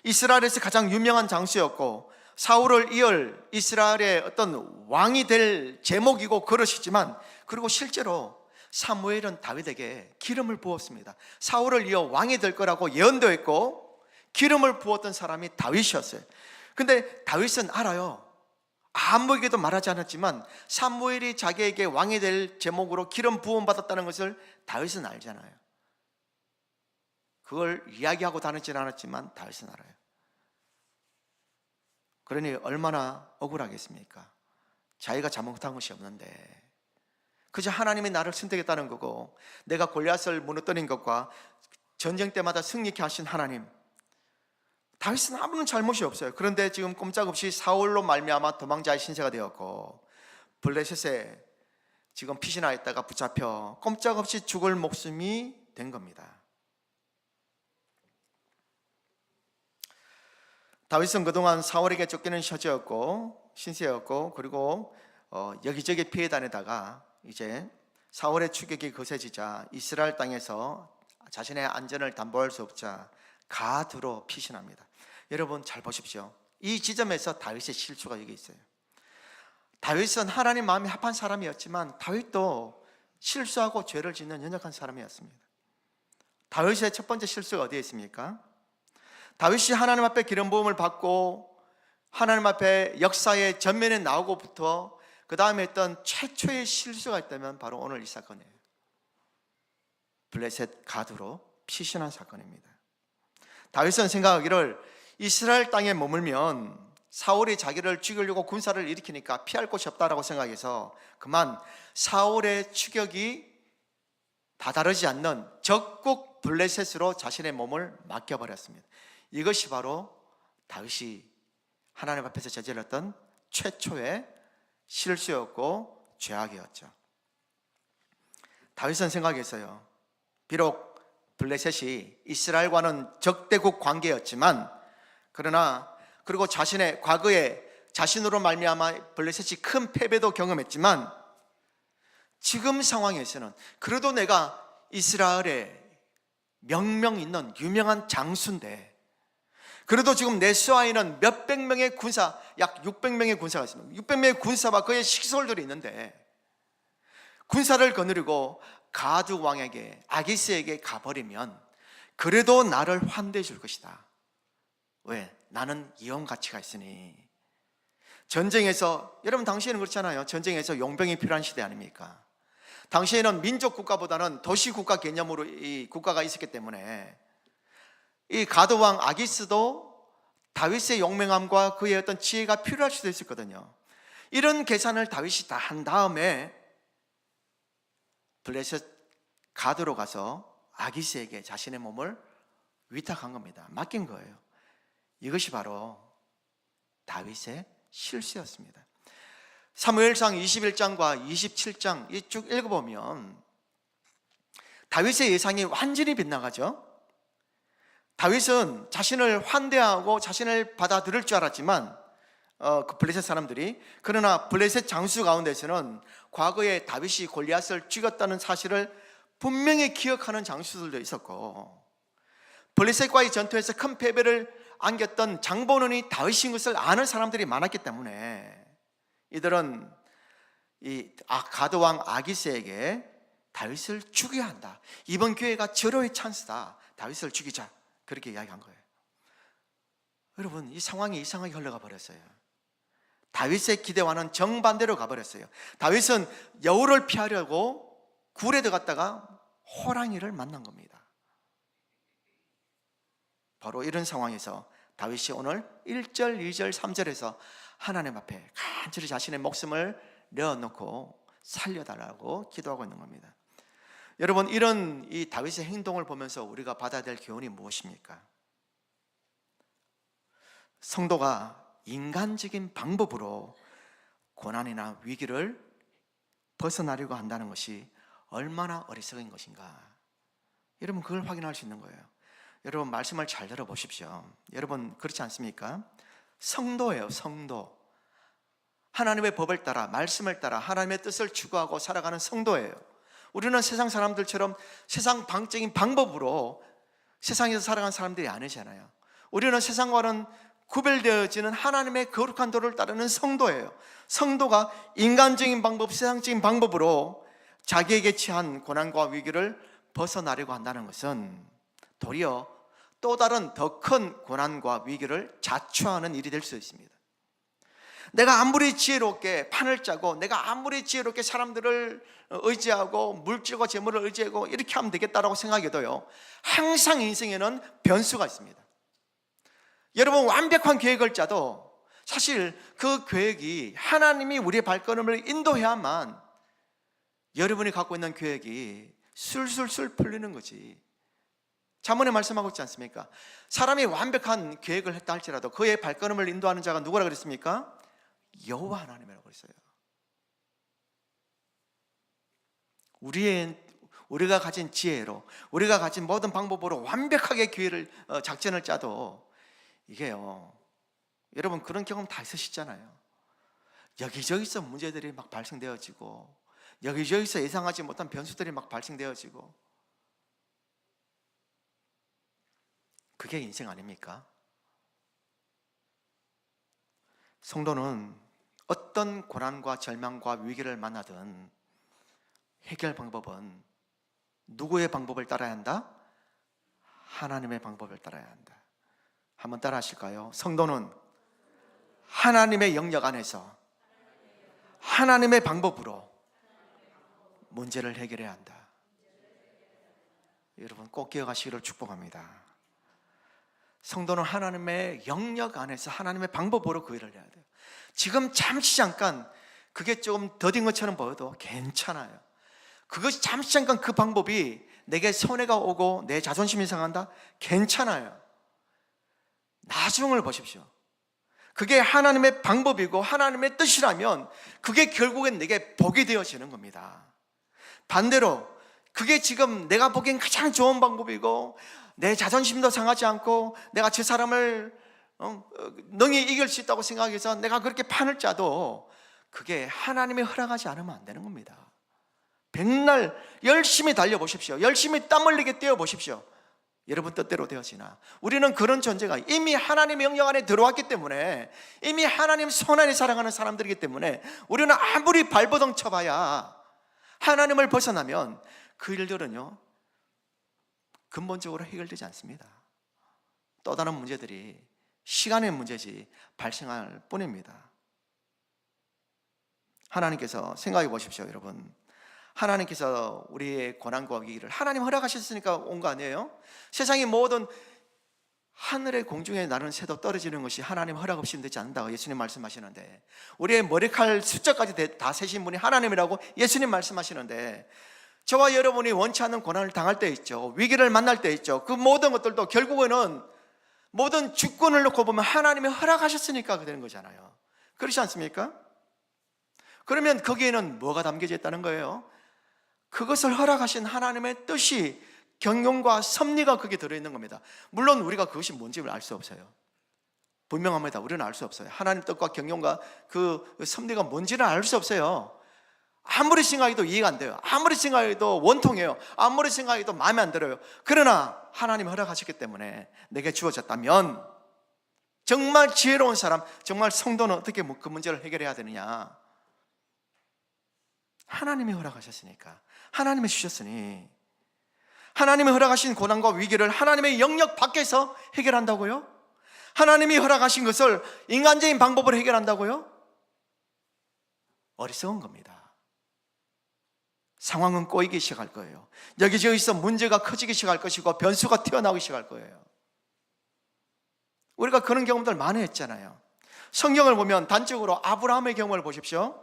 이스라엘에서 가장 유명한 장수였고 사울을 이을 이스라엘의 어떤 왕이 될 제목이고 그릇이지만, 그리고 실제로 사무엘은 다윗에게 기름을 부었습니다. 사울을 이어 왕이 될 거라고 예언도 했고 기름을 부었던 사람이 다윗이었어요. 근데 다윗은 알아요. 아무에게도 말하지 않았지만 사무엘이 자기에게 왕이 될 제목으로 기름 부음 받았다는 것을 다윗은 알잖아요. 그걸 이야기하고 다니지는 않았지만 다윗은 알아요. 그러니 얼마나 억울하겠습니까? 자기가 잘못한 것이 없는데 그저 하나님이 나를 선택했다는 거고, 내가 골리앗을 무너뜨린 것과 전쟁 때마다 승리케 하신 하나님, 다윗은 아무런 잘못이 없어요. 그런데 지금 꼼짝없이 사울로 말미암아 도망자의 신세가 되었고 블레셋에 지금 피신하 있다가 붙잡혀 꼼짝없이 죽을 목숨이 된 겁니다. 다윗은 그동안 사울에게 쫓기는 처지였고 신세였고, 그리고 여기저기 피해 다니다가 이제 사울의 추격이 거세지자 이스라엘 땅에서 자신의 안전을 담보할 수 없자 가드로 피신합니다. 여러분 잘 보십시오. 이 지점에서 다윗의 실수가 여기 있어요. 다윗은 하나님 마음이 합한 사람이었지만 다윗도 실수하고 죄를 짓는 연약한 사람이었습니다. 다윗의 첫 번째 실수가 어디에 있습니까? 다윗이 하나님 앞에 기름 부음을 받고 하나님 앞에 역사의 전면에 나오고부터 그 다음에 했던 최초의 실수가 있다면 바로 오늘 이 사건이에요. 블레셋 가드로 피신한 사건입니다. 다윗은 생각하기를 이스라엘 땅에 머물면 사울이 자기를 죽이려고 군사를 일으키니까 피할 곳이 없다라고 생각해서 그만 사울의 추격이 다다르지 않는 적국 블레셋으로 자신의 몸을 맡겨버렸습니다. 이것이 바로 다윗이 하나님 앞에서 저질렀던 최초의 실수였고 죄악이었죠. 다윗은 생각했어요. 비록 블레셋이 이스라엘과는 적대국 관계였지만, 그러나 그리고 자신의 과거에 자신으로 말미암아 블레셋이 큰 패배도 경험했지만 지금 상황에서는 그래도 내가 이스라엘에 명명 있는 유명한 장수인데, 그래도 지금 내 수하에는 몇백 명의 군사, 약 600명의 군사가 있습니다. 600명의 군사와 그의 식솔들이 있는데 군사를 거느리고 가드 왕에게, 아기스에게 가버리면 그래도 나를 환대해 줄 것이다. 왜? 나는 이용 가치가 있으니. 전쟁에서, 여러분 당시에는 그렇잖아요. 전쟁에서 용병이 필요한 시대 아닙니까? 당시에는 민족 국가보다는 도시 국가 개념으로 이 국가가 있었기 때문에 이 가드 왕 아기스도 다윗의 용맹함과 그의 어떤 지혜가 필요할 수도 있었거든요. 이런 계산을 다윗이 다 한 다음에 블레셋 가드로 가서 아기스에게 자신의 몸을 위탁한 겁니다. 맡긴 거예요. 이것이 바로 다윗의 실수였습니다. 사무엘상 21장과 27장 이 쭉 읽어보면 다윗의 예상이 완전히 빗나가죠. 다윗은 자신을 환대하고 자신을 받아들일 줄 알았지만 그 블레셋 사람들이, 그러나 블레셋 장수 가운데서는 과거에 다윗이 골리앗을 죽였다는 사실을 분명히 기억하는 장수들도 있었고, 블레셋과의 전투에서 큰 패배를 안겼던 장본인이 다윗인 것을 아는 사람들이 많았기 때문에 이들은 이 가드 왕 아기스에게 다윗을 죽여야 한다, 이번 기회가 절호의 찬스다, 다윗을 죽이자, 그렇게 이야기한 거예요. 여러분, 이 상황이 이상하게 흘러가 버렸어요. 다윗의 기대와는 정반대로 가버렸어요. 다윗은 여우를 피하려고 굴에 들어갔다가 호랑이를 만난 겁니다. 바로 이런 상황에서 다윗이 오늘 1절, 2절, 3절에서 하나님 앞에 간절히 자신의 목숨을 내어놓고 살려달라고 기도하고 있는 겁니다. 여러분, 이런 이 다윗의 행동을 보면서 우리가 받아야 될 교훈이 무엇입니까? 성도가 인간적인 방법으로 고난이나 위기를 벗어나려고 한다는 것이 얼마나 어리석은 것인가. 여러분, 그걸 확인할 수 있는 거예요. 여러분, 말씀을 잘 들어보십시오. 여러분, 그렇지 않습니까? 성도예요, 성도. 하나님의 법을 따라, 말씀을 따라 하나님의 뜻을 추구하고 살아가는 성도예요. 우리는 세상 사람들처럼 세상 방적인 방법으로 세상에서 살아가는 사람들이 아니잖아요. 우리는 세상과는 구별되어지는 하나님의 거룩한 도를 따르는 성도예요. 성도가 인간적인 방법, 세상적인 방법으로 자기에게 처한 고난과 위기를 벗어나려고 한다는 것은 도리어 또 다른 더 큰 고난과 위기를 자초하는 일이 될 수 있습니다. 내가 아무리 지혜롭게 판을 짜고, 내가 아무리 지혜롭게 사람들을 의지하고 물질과 재물을 의지하고 이렇게 하면 되겠다라고 생각해도요, 항상 인생에는 변수가 있습니다. 여러분, 완벽한 계획을 짜도 사실 그 계획이 하나님이 우리의 발걸음을 인도해야만 여러분이 갖고 있는 계획이 술술술 풀리는 거지. 잠언에 말씀하고 있지 않습니까? 사람이 완벽한 계획을 했다 할지라도 그의 발걸음을 인도하는 자가 누구라 그랬습니까? 여호와 하나님이라고 그랬어요. 우리가 가진 지혜로, 우리가 가진 모든 방법으로 완벽하게 작전을 짜도 이게요, 여러분 그런 경험 다 있으시잖아요. 여기저기서 문제들이 막 발생되어지고, 여기저기서 예상하지 못한 변수들이 막 발생되어지고, 그게 인생 아닙니까? 성도는 어떤 고난과 절망과 위기를 만나든 해결 방법은 누구의 방법을 따라야 한다? 하나님의 방법을 따라야 한다. 한번 따라 하실까요? 성도는 하나님의 영역 안에서 하나님의 방법으로 문제를 해결해야 한다. 여러분 꼭 기억하시기를 축복합니다. 성도는 하나님의 영역 안에서 하나님의 방법으로 그 일을 해야 돼요. 지금 잠깐 그게 조금 더딘 것처럼 보여도 괜찮아요. 그것이 잠깐 그 방법이 내게 손해가 오고 내 자존심이 상한다? 괜찮아요. 나중을 보십시오. 그게 하나님의 방법이고 하나님의 뜻이라면 그게 결국엔 내게 복이 되어지는 겁니다. 반대로 그게 지금 내가 보기엔 가장 좋은 방법이고 내 자존심도 상하지 않고 내가 저 사람을 능히 이길 수 있다고 생각해서 내가 그렇게 판을 짜도 그게 하나님이 허락하지 않으면 안 되는 겁니다. 백날 열심히 달려보십시오. 열심히 땀 흘리게 뛰어보십시오. 여러분 뜻대로 되어지나? 우리는 그런 존재가 이미 하나님의 영역 안에 들어왔기 때문에, 이미 하나님 손 안에 살아가는 사람들이기 때문에 우리는 아무리 발버둥 쳐봐야 하나님을 벗어나면 그 일들은요 근본적으로 해결되지 않습니다. 또 다른 문제들이 시간의 문제지 발생할 뿐입니다. 하나님께서 생각해 보십시오. 여러분, 하나님께서 우리의 고난과 위기를 하나님 허락하셨으니까 온 거 아니에요? 세상의 모든 하늘의 공중에 나는 새도 떨어지는 것이 하나님 허락 없이는 되지 않는다고 예수님 말씀하시는데, 우리의 머리칼 숫자까지 다 세신 분이 하나님이라고 예수님 말씀하시는데, 저와 여러분이 원치 않는 고난을 당할 때 있죠. 위기를 만날 때 있죠. 그 모든 것들도 결국에는 모든 주권을 놓고 보면 하나님이 허락하셨으니까 되는 거잖아요. 그렇지 않습니까? 그러면 거기에는 뭐가 담겨져 있다는 거예요? 그것을 허락하신 하나님의 뜻이, 경영과 섭리가 거기에 들어있는 겁니다. 물론 우리가 그것이 뭔지를 알 수 없어요. 분명합니다. 우리는 알 수 없어요. 하나님 뜻과 경영과 그 섭리가 뭔지는 알 수 없어요. 아무리 생각해도 이해가 안 돼요. 아무리 생각해도 원통해요. 아무리 생각해도 마음에 안 들어요. 그러나 하나님이 허락하셨기 때문에 내게 주어졌다면, 정말 지혜로운 사람, 정말 성도는 어떻게 그 문제를 해결해야 되느냐? 하나님이 허락하셨으니까, 하나님이 주셨으니, 하나님이 허락하신 고난과 위기를 하나님의 영역 밖에서 해결한다고요? 하나님이 허락하신 것을 인간적인 방법으로 해결한다고요? 어리석은 겁니다. 상황은 꼬이기 시작할 거예요. 여기저기서 문제가 커지기 시작할 것이고 변수가 튀어나오기 시작할 거예요. 우리가 그런 경험들 많이 했잖아요. 성경을 보면 단적으로 아브라함의 경험을 보십시오.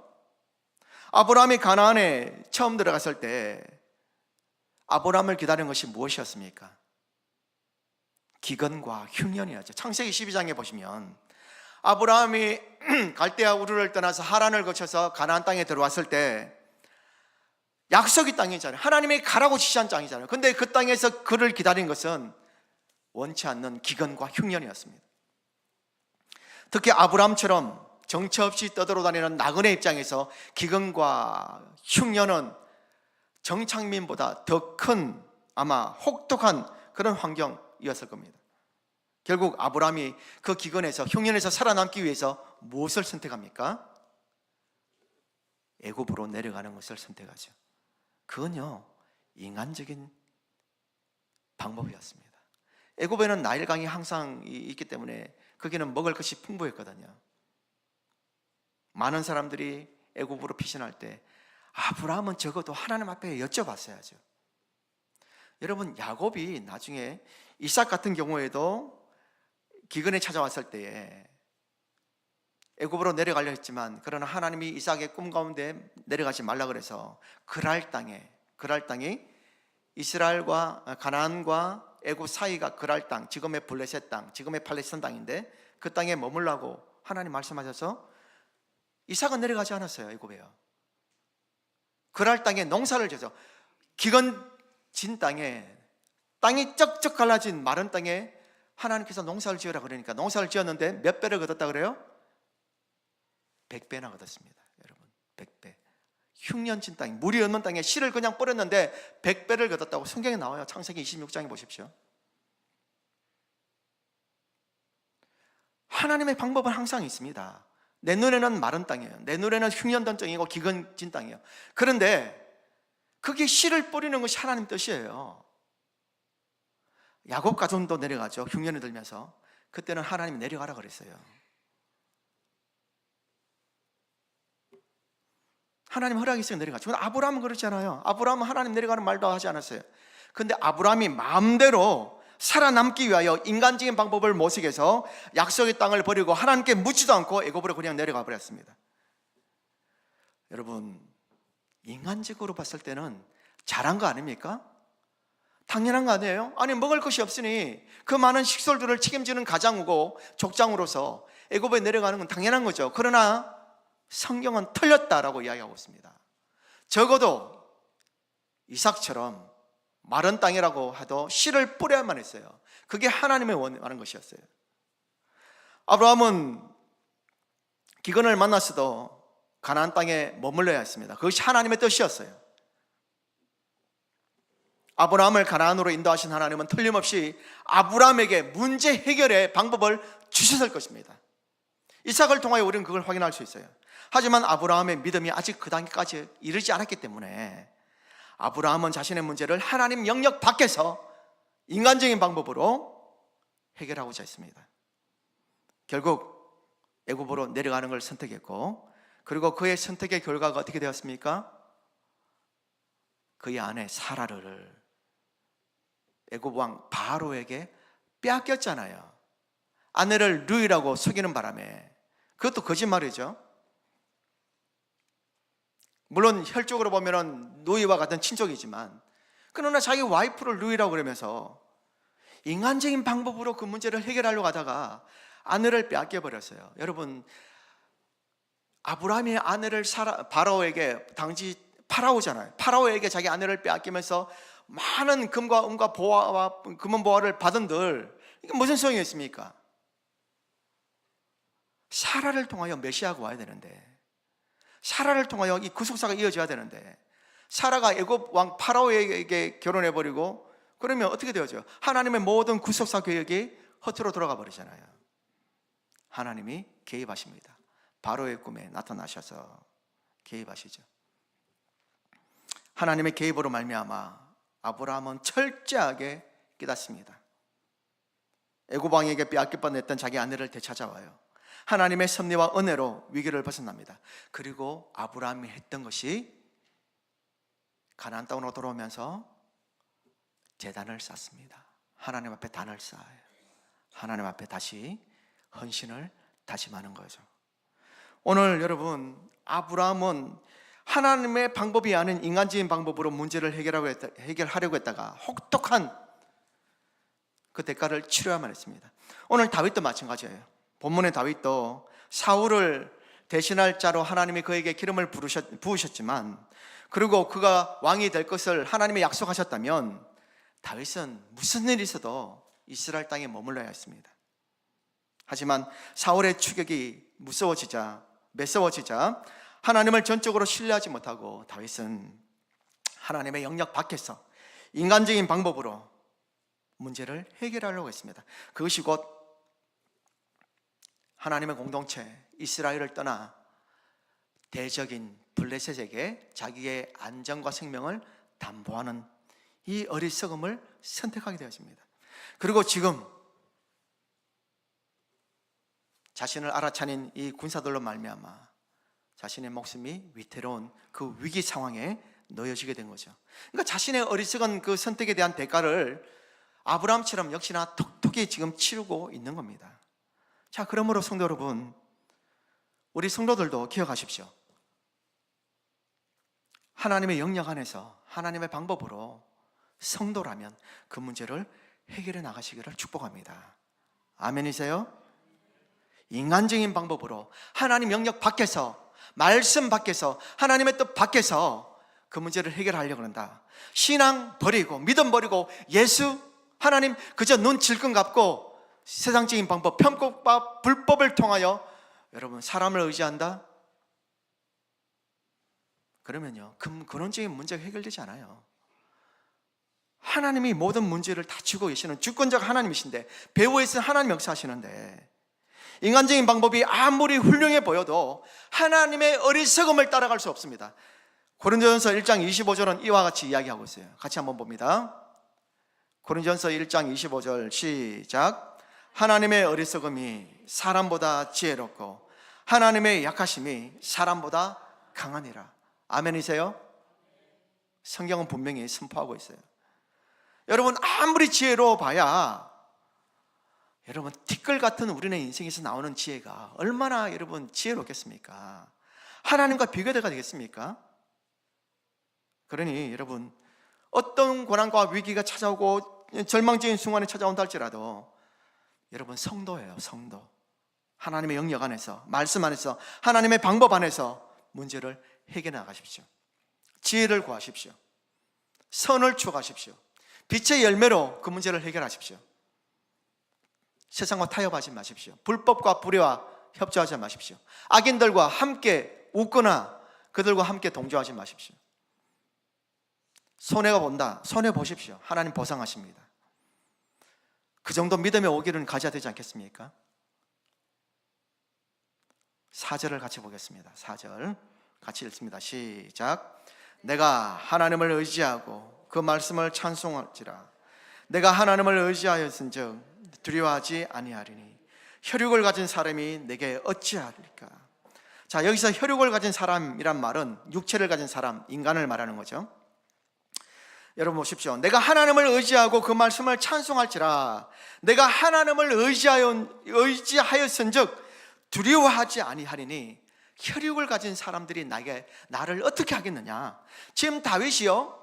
아브라함이 가나안에 처음 들어갔을 때 아브라함을 기다린 것이 무엇이었습니까? 기근과 흉년이었죠. 창세기 12장에 보시면 아브라함이 갈대아 우르를 떠나서 하란을 거쳐서 가나안 땅에 들어왔을 때 약속의 땅이잖아요. 하나님이 가라고 지시한 땅이잖아요. 근데 그 땅에서 그를 기다린 것은 원치 않는 기근과 흉년이었습니다. 특히 아브라함처럼 정처 없이 떠돌아다니는 나그네 입장에서 기근과 흉년은 정착민보다 더 큰 아마 혹독한 그런 환경이었을 겁니다. 결국 아브라함이 그 기근에서 흉년에서 살아남기 위해서 무엇을 선택합니까? 애굽으로 내려가는 것을 선택하죠. 그건요, 인간적인 방법이었습니다. 애굽에는 나일강이 항상 있기 때문에 거기는 먹을 것이 풍부했거든요. 많은 사람들이 애굽으로 피신할 때 아브라함은 적어도 하나님 앞에 여쭤봤어야죠. 여러분, 야곱이 나중에 이삭 같은 경우에도 기근에 찾아왔을 때에 애굽으로 내려가려 했지만 그러나 하나님이 이삭의 꿈 가운데 내려가지 말라 그래서 그랄 땅이 이스라엘과 가나안과 애굽 사이가 그랄 땅, 지금의 블레셋 땅, 지금의 팔레스타인 땅인데 그 땅에 머물라고 하나님 말씀하셔서 이삭은 내려가지 않았어요. 애굽에요. 그랄 땅에 농사를 지어서 기근진 땅이 쩍쩍 갈라진 마른 땅에 하나님께서 농사를 지으라 그러니까 농사를 지었는데 몇 배를 거뒀다 그래요? 100배나 거뒀습니다. 여러분, 100배. 흉년진 땅, 물이 없는 땅에 씨를 그냥 뿌렸는데 100배를 거뒀다고 성경에 나와요. 창세기 26장에 보십시오. 하나님의 방법은 항상 있습니다. 내 눈에는 마른 땅이에요. 내 눈에는 흉년던정이고 기근진 땅이에요. 그런데 그게 씨를 뿌리는 것이 하나님 뜻이에요. 야곱 가정도 내려가죠. 흉년이 들면서. 그때는 하나님이 내려가라 그랬어요. 하나님 허락이 있으면 내려가죠. 근데 아브라함은 그렇지 않아요. 아브라함은 하나님 내려가는 말도 하지 않았어요. 근데 아브라함이 마음대로 살아남기 위하여 인간적인 방법을 모색해서 약속의 땅을 버리고 하나님께 묻지도 않고 애굽으로 그냥 내려가 버렸습니다. 여러분, 인간적으로 봤을 때는 잘한 거 아닙니까? 당연한 거 아니에요? 아니, 먹을 것이 없으니 그 많은 식솔들을 책임지는 가장이고 족장으로서 애굽에 내려가는 건 당연한 거죠. 그러나 성경은 틀렸다라고 이야기하고 있습니다. 적어도 이삭처럼 마른 땅이라고 해도 씨를 뿌려야만 했어요. 그게 하나님의 원하는 것이었어요. 아브라함은 기근을 만났어도 가나안 땅에 머물러야 했습니다. 그것이 하나님의 뜻이었어요. 아브라함을 가나안으로 인도하신 하나님은 틀림없이 아브라함에게 문제 해결의 방법을 주셨을 것입니다. 이삭을 통하여 우리는 그걸 확인할 수 있어요. 하지만 아브라함의 믿음이 아직 그 단계까지 이르지 않았기 때문에 아브라함은 자신의 문제를 하나님 영역 밖에서 인간적인 방법으로 해결하고자 했습니다. 결국 애굽으로 내려가는 걸 선택했고, 그리고 그의 선택의 결과가 어떻게 되었습니까? 그의 아내 사라를 애굽 왕 바로에게 빼앗겼잖아요. 아내를 루이라고 속이는 바람에. 그것도 거짓말이죠. 물론 혈족으로 보면 누이와 같은 친족이지만, 그러나 자기 와이프를 누이라고 그러면서 인간적인 방법으로 그 문제를 해결하려고 하다가 아내를 빼앗겨 버렸어요. 여러분, 아브라함의 아내를 바로에게, 당시 파라오잖아요. 파라오에게 자기 아내를 빼앗기면서 많은 금과 은과 보화와 금은 보화를 받은들 이게 무슨 소용이 있습니까? 사라를 통하여 메시아가 와야 되는데, 사라를 통하여 이 구속사가 이어져야 되는데, 사라가 애굽 왕 파라오에게 결혼해버리고 그러면 어떻게 되어져요? 하나님의 모든 구속사 계획이 허투루 돌아가 버리잖아요. 하나님이 개입하십니다. 바로의 꿈에 나타나셔서 개입하시죠. 하나님의 개입으로 말미암아 아브라함은 철저하게 깨닫습니다. 애굽 왕에게 빼앗길 뻔했던 자기 아내를 되찾아와요. 하나님의 섭리와 은혜로 위기를 벗어납니다. 그리고 아브라함이 했던 것이 가나안 땅으로 돌아오면서 제단을 쌓습니다. 하나님 앞에 단을 쌓아요. 하나님 앞에 다시 헌신을 다짐하는 거죠. 오늘 여러분, 아브라함은 하나님의 방법이 아닌 인간적인 방법으로 문제를 해결하려고 했다가 혹독한 그 대가를 치러야만 했습니다. 오늘 다윗도 마찬가지예요. 본문의 다윗도 사울을 대신할 자로 하나님이 그에게 기름을 부으셨지만, 그리고 그가 왕이 될 것을 하나님이 약속하셨다면 다윗은 무슨 일이 있어도 이스라엘 땅에 머물러야 했습니다. 하지만 사울의 추격이 매서워지자 하나님을 전적으로 신뢰하지 못하고 다윗은 하나님의 영역 밖에서 인간적인 방법으로 문제를 해결하려고 했습니다. 그것이 곧 하나님의 공동체 이스라엘을 떠나 대적인 블레셋에게 자기의 안전과 생명을 담보하는 이 어리석음을 선택하게 되었습니다. 그리고 지금 자신을 알아차린 이 군사들로 말미암아 자신의 목숨이 위태로운 그 위기 상황에 놓여지게 된 거죠. 그러니까 자신의 어리석은 그 선택에 대한 대가를 아브라함처럼 역시나 톡톡히 지금 치르고 있는 겁니다. 자, 그러므로 성도 여러분, 우리 성도들도 기억하십시오. 하나님의 영역 안에서 하나님의 방법으로 성도라면 그 문제를 해결해 나가시기를 축복합니다. 아멘이세요? 인간적인 방법으로 하나님 영역 밖에서, 말씀 밖에서, 하나님의 뜻 밖에서 그 문제를 해결하려고 한다. 신앙 버리고 믿음 버리고 예수, 하나님 그저 눈 질끈 감고 세상적인 방법, 편법과 불법을 통하여 여러분 사람을 의지한다? 그러면요 근원적인 문제가 해결되지 않아요. 하나님이 모든 문제를 다 쥐고 계시는 주권자가 하나님이신데, 배후에서 하나님 역사하시는데, 인간적인 방법이 아무리 훌륭해 보여도 하나님의 어리석음을 따라갈 수 없습니다. 고린도전서 1장 25절은 이와 같이 이야기하고 있어요. 같이 한번 봅니다. 고린도전서 1장 25절 시작. 하나님의 어리석음이 사람보다 지혜롭고 하나님의 약하심이 사람보다 강하니라. 아멘이세요? 성경은 분명히 선포하고 있어요. 여러분, 아무리 지혜로워 봐야 여러분 티끌 같은 우리네 인생에서 나오는 지혜가 얼마나 여러분 지혜롭겠습니까? 하나님과 비교대가 되겠습니까? 그러니 여러분, 어떤 고난과 위기가 찾아오고 절망적인 순간이 찾아온다 할지라도 여러분 성도예요. 성도. 하나님의 영역 안에서, 말씀 안에서, 하나님의 방법 안에서 문제를 해결해 나가십시오. 지혜를 구하십시오. 선을 추구하십시오. 빛의 열매로 그 문제를 해결하십시오. 세상과 타협하지 마십시오. 불법과 불의와 협조하지 마십시오. 악인들과 함께 웃거나 그들과 함께 동조하지 마십시오. 손해가 본다, 손해 보십시오. 하나님 보상하십니다. 그 정도 믿음의 오기를 가져야 되지 않겠습니까? 4절을 같이 보겠습니다. 4절 같이 읽습니다. 시작. 내가 하나님을 의지하고 그 말씀을 찬송할지라. 내가 하나님을 의지하였은즉 두려워하지 아니하리니 혈육을 가진 사람이 내게 어찌하리까. 자, 여기서 혈육을 가진 사람이란 말은 육체를 가진 사람, 인간을 말하는 거죠. 여러분 보십시오. 내가 하나님을 의지하고 그 말씀을 찬송할지라. 내가 하나님을 의지하였은즉 두려워하지 아니하리니 혈육을 가진 사람들이 나를 어떻게 하겠느냐. 지금 다윗이요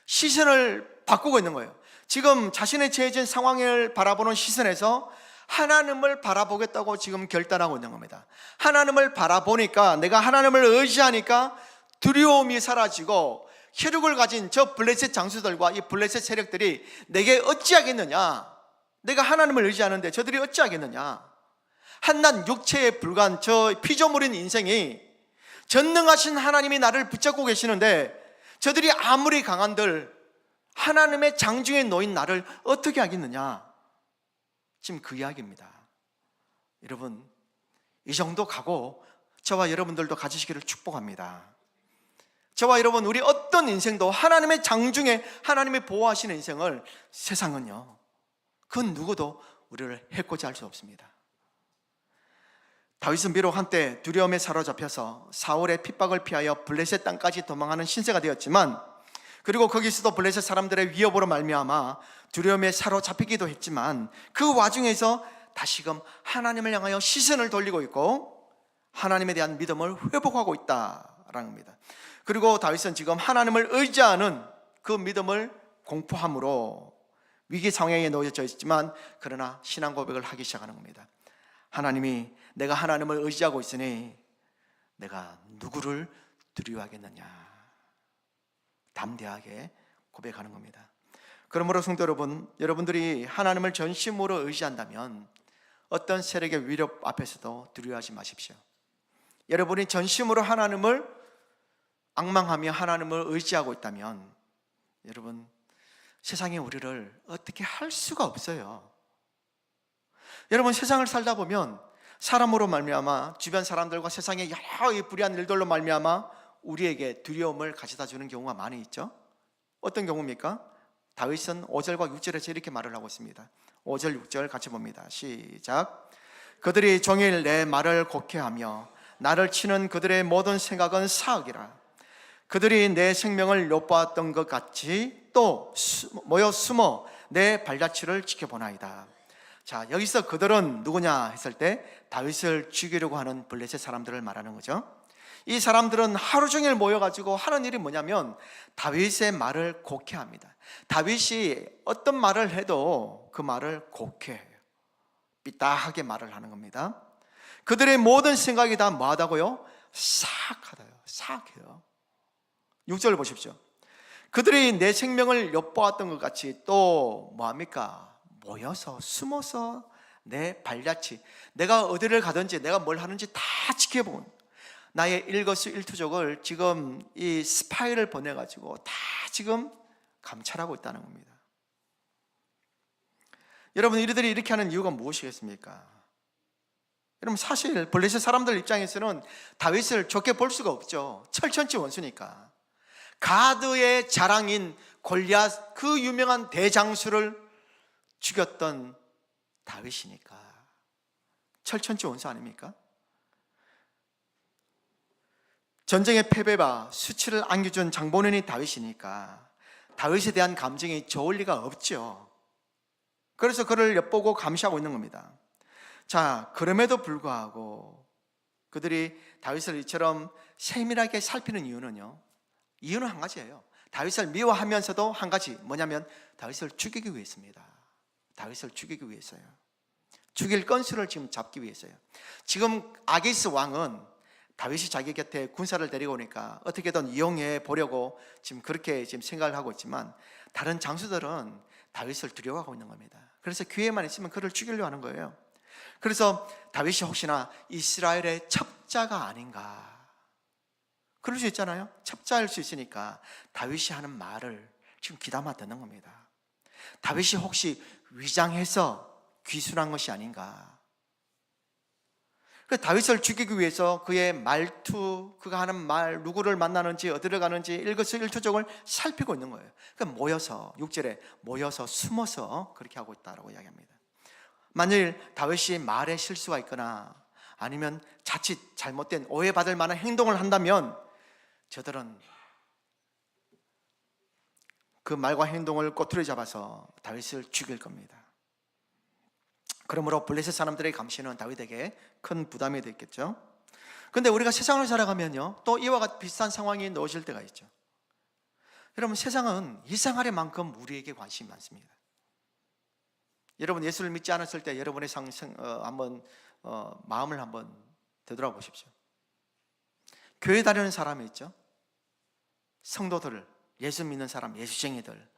시선을 바꾸고 있는 거예요. 지금 자신의 처해진 상황을 바라보는 시선에서 하나님을 바라보겠다고 지금 결단하고 있는 겁니다. 하나님을 바라보니까, 내가 하나님을 의지하니까 두려움이 사라지고 혈육을 가진 저 블레셋 장수들과 이 블레셋 세력들이 내게 어찌하겠느냐. 내가 하나님을 의지하는데 저들이 어찌하겠느냐. 한낱 육체에 불과한 저 피조물인 인생이 전능하신 하나님이 나를 붙잡고 계시는데 저들이 아무리 강한들 하나님의 장중에 놓인 나를 어떻게 하겠느냐. 지금 그 이야기입니다. 여러분, 이 정도 가고 저와 여러분들도 가지시기를 축복합니다. 저와 여러분, 우리 어떤 인생도 하나님의 장중에 하나님의 보호하시는 인생을, 세상은요 그 누구도 우리를 해코지 할 수 없습니다. 다윗은 비록 한때 두려움에 사로잡혀서 사울의 핍박을 피하여 블레셋 땅까지 도망하는 신세가 되었지만, 그리고 거기서도 블레셋 사람들의 위협으로 말미암아 두려움에 사로잡히기도 했지만, 그 와중에서 다시금 하나님을 향하여 시선을 돌리고 있고 하나님에 대한 믿음을 회복하고 있다 있다라는 겁니다. 그리고 다윗은 지금 하나님을 의지하는 그 믿음을 공포함으로 위기 상황에 놓여져 있지만 그러나 신앙 고백을 하기 시작하는 겁니다. 하나님이 내가 하나님을 의지하고 있으니 내가 누구를 두려워하겠느냐, 담대하게 고백하는 겁니다. 그러므로 성도 여러분, 여러분들이 하나님을 전심으로 의지한다면 어떤 세력의 위력 앞에서도 두려워하지 마십시오. 여러분이 전심으로 하나님을 앙망하며 하나님을 의지하고 있다면 여러분, 세상이 우리를 어떻게 할 수가 없어요. 여러분, 세상을 살다 보면 사람으로 말미암아 주변 사람들과 세상의 여러 불의한 일들로 말미암아 우리에게 두려움을 가져다 주는 경우가 많이 있죠. 어떤 경우입니까? 다윗은 5절과 6절에서 이렇게 말을 하고 있습니다. 5절 6절 같이 봅니다. 시작. 그들이 종일 내 말을 곡해하며 나를 치는 그들의 모든 생각은 사악이라. 그들이 내 생명을 엿보았던 것 같이 또 모여 숨어 내 발자취를 지켜보나이다. 자, 여기서 그들은 누구냐 했을 때 다윗을 죽이려고 하는 블레셋 사람들을 말하는 거죠. 이 사람들은 하루 종일 모여가지고 하는 일이 뭐냐면 다윗의 말을 곡해합니다. 다윗이 어떤 말을 해도 그 말을 곡해해요. 삐딱하게 말을 하는 겁니다. 그들의 모든 생각이 다 뭐하다고요? 사악하다요. 사악해요. 6절 보십시오. 그들이 내 생명을 엿보았던 것 같이 또 뭐합니까? 모여서 숨어서 내 발자취, 내가 어디를 가든지 내가 뭘 하는지 다 지켜본 나의 일거수일투족을 지금 이 스파이를 보내가지고 다 지금 감찰하고 있다는 겁니다. 여러분, 이들이 이렇게 하는 이유가 무엇이겠습니까? 여러분, 사실 블레셋 사람들 입장에서는 다윗을 좋게 볼 수가 없죠. 철천지 원수니까. 가드의 자랑인 골리앗, 그 유명한 대장수를 죽였던 다윗이니까 철천지 원수 아닙니까? 전쟁의 패배와 수치를 안겨준 장본인이 다윗이니까 다윗에 대한 감정이 좋을 리가 없죠. 그래서 그를 엿보고 감시하고 있는 겁니다. 자, 그럼에도 불구하고 그들이 다윗을 이처럼 세밀하게 살피는 이유는 한 가지예요. 다윗을 미워하면서도 한 가지, 뭐냐면 다윗을 죽이기 위해서입니다. 다윗을 죽이기 위해서요. 죽일 건수를 지금 잡기 위해서요. 지금 아기스 왕은 다윗이 자기 곁에 군사를 데리고 오니까 어떻게든 이용해 보려고 지금 그렇게 지금 생각을 하고 있지만 다른 장수들은 다윗을 두려워하고 있는 겁니다. 그래서 기회만 있으면 그를 죽이려고 하는 거예요. 그래서 다윗이 혹시나 이스라엘의 첩자가 아닌가, 그럴 수 있잖아요. 첩자일 수 있으니까 다윗이 하는 말을 지금 귀담아 듣는 겁니다. 다윗이 혹시 위장해서 귀순한 것이 아닌가. 다윗을 죽이기 위해서 그의 말투, 그가 하는 말, 누구를 만나는지 어디를 가는지 일거수일투족을 살피고 있는 거예요. 그러니까 모여서, 6절에 모여서 숨어서 그렇게 하고 있다고 이야기합니다. 만일 다윗이 말에 실수가 있거나 아니면 자칫 잘못된 오해받을 만한 행동을 한다면 저들은 그 말과 행동을 꼬투리 잡아서 다윗을 죽일 겁니다. 그러므로 블레셋 사람들의 감시는 다윗에게 큰 부담이 됐겠죠. 그런데 우리가 세상을 살아가면요, 또 이와 같은 비슷한 상황이 놓여질 때가 있죠. 여러분, 세상은 이 생활에만큼 우리에게 관심이 많습니다. 여러분, 예수를 믿지 않았을 때 여러분의 마음을 한번 되돌아보십시오. 교회 다니는 사람이 있죠. 성도들, 예수 믿는 사람, 예수쟁이들,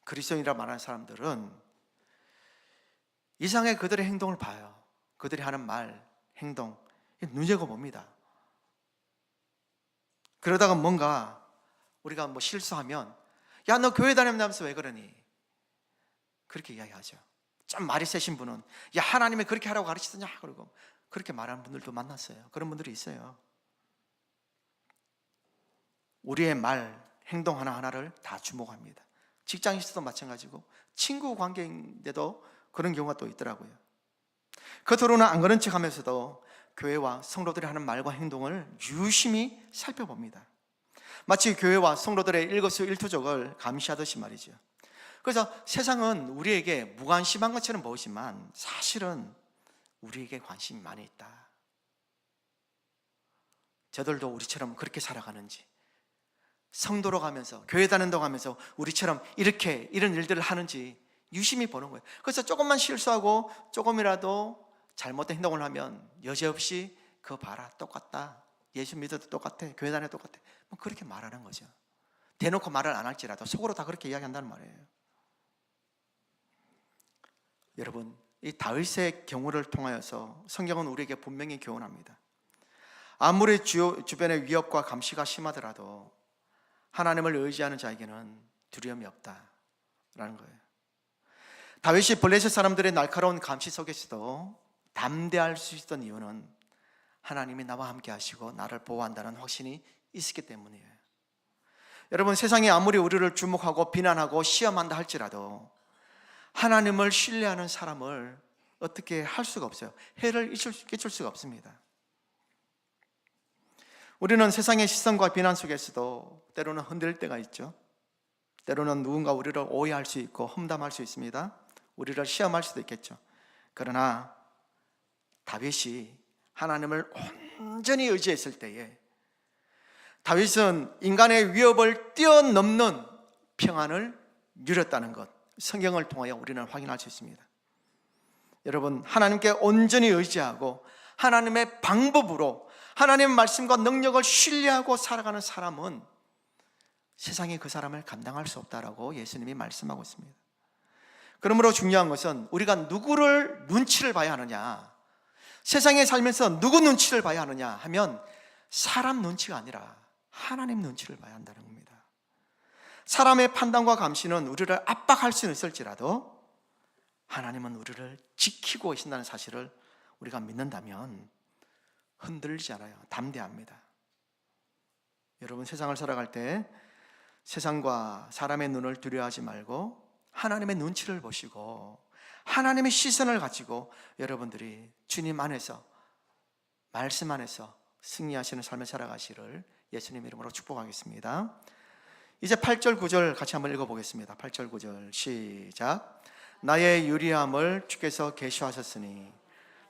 그리스도인이라 말하는 사람들은 이상하게 그들의 행동을 봐요. 그들이 하는 말, 행동, 눈여겨봅니다. 그러다가 뭔가 우리가 뭐 실수하면, 야, 너 교회 다닌다면서 왜 그러니? 그렇게 이야기하죠. 좀 말이 세신 분은, 야, 하나님이 그렇게 하라고 가르치더냐? 그러고 그렇게 말하는 분들도 만났어요. 그런 분들이 있어요. 우리의 말, 행동 하나하나를 다 주목합니다. 직장에서도 마찬가지고 친구 관계인데도 그런 경우가 또 있더라고요. 겉으로는 안 그런 척 하면서도 교회와 성도들이 하는 말과 행동을 유심히 살펴봅니다. 마치 교회와 성도들의 일거수일투족을 감시하듯이 말이죠. 그래서 세상은 우리에게 무관심한 것처럼 보이지만 사실은 우리에게 관심이 많이 있다. 저들도 우리처럼 그렇게 살아가는지, 성도로 가면서 교회 다닌다고 하면서 우리처럼 이렇게 이런 일들을 하는지 유심히 보는 거예요. 그래서 조금만 실수하고 조금이라도 잘못된 행동을 하면 여지없이 그거 봐라, 똑같다, 예수 믿어도 똑같아, 교회 다녀도 똑같아, 뭐 그렇게 말하는 거죠. 대놓고 말을 안 할지라도 속으로 다 그렇게 이야기한다는 말이에요. 여러분, 이 다윗의 경우를 통하여서 성경은 우리에게 분명히 교훈합니다. 아무리 주변의 위협과 감시가 심하더라도 하나님을 의지하는 자에게는 두려움이 없다라는 거예요. 다윗이 블레셋 사람들의 날카로운 감시 속에서도 담대할 수 있었던 이유는 하나님이 나와 함께 하시고 나를 보호한다는 확신이 있었기 때문이에요. 여러분, 세상이 아무리 우리를 주목하고 비난하고 시험한다 할지라도 하나님을 신뢰하는 사람을 어떻게 할 수가 없어요. 해를 끼칠 수가 없습니다. 우리는 세상의 시선과 비난 속에서도 때로는 흔들릴 때가 있죠. 때로는 누군가 우리를 오해할 수 있고 험담할 수 있습니다. 우리를 시험할 수도 있겠죠. 그러나 다윗이 하나님을 온전히 의지했을 때에 다윗은 인간의 위협을 뛰어넘는 평안을 누렸다는 것, 성경을 통하여 우리는 확인할 수 있습니다. 여러분, 하나님께 온전히 의지하고 하나님의 방법으로 하나님의 말씀과 능력을 신뢰하고 살아가는 사람은 세상이 그 사람을 감당할 수 없다라고 예수님이 말씀하고 있습니다. 그러므로 중요한 것은 우리가 누구를 눈치를 봐야 하느냐, 세상에 살면서 누구 눈치를 봐야 하느냐 하면 사람 눈치가 아니라 하나님 눈치를 봐야 한다는 겁니다. 사람의 판단과 감시는 우리를 압박할 수는 있을지라도 하나님은 우리를 지키고 계신다는 사실을 우리가 믿는다면 흔들리지 않아요. 담대합니다. 여러분, 세상을 살아갈 때 세상과 사람의 눈을 두려워하지 말고 하나님의 눈치를 보시고 하나님의 시선을 가지고 여러분들이 주님 안에서, 말씀 안에서 승리하시는 삶을 살아가시를 예수님 이름으로 축복하겠습니다. 이제 8절 9절 같이 한번 읽어보겠습니다. 8절 9절 시작. 나의 유리함을 주께서 계시하셨으니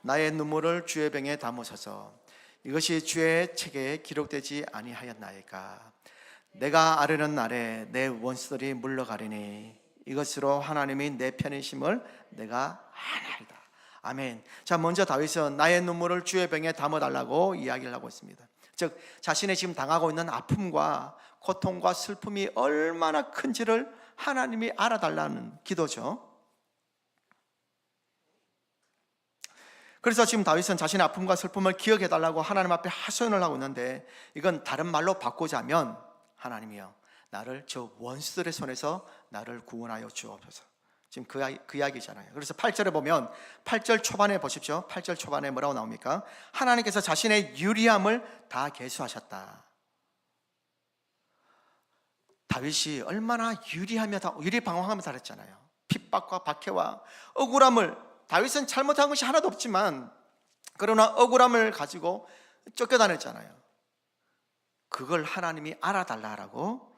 나의 눈물을 주의 병에 담으소서. 이것이 주의 책에 기록되지 아니하였나이까. 내가 아뢰는 날에 내 원수들이 물러가리니 이것으로 하나님이 내 편이심을 내가 아나이다. 아멘. 자, 먼저 다윗은 나의 눈물을 주의 병에 담아달라고 이야기를 하고 있습니다. 즉, 자신이 지금 당하고 있는 아픔과 고통과 슬픔이 얼마나 큰지를 하나님이 알아달라는 기도죠. 그래서 지금 다윗은 자신의 아픔과 슬픔을 기억해달라고 하나님 앞에 하소연을 하고 있는데, 이건 다른 말로 바꾸자면 하나님이여, 나를 저 원수들의 손에서 나를 구원하여 주옵소서. 지금 그 이야기잖아요. 그래서 8절에 보면 8절 초반에 보십시오. 8절 초반에 뭐라고 나옵니까? 하나님께서 자신의 유리함을 다 계수하셨다. 다윗이 얼마나 유리방황하며 살았잖아요. 핍박과 박해와 억울함을, 다윗은 잘못한 것이 하나도 없지만 그러나 억울함을 가지고 쫓겨다녔잖아요. 그걸 하나님이 알아달라고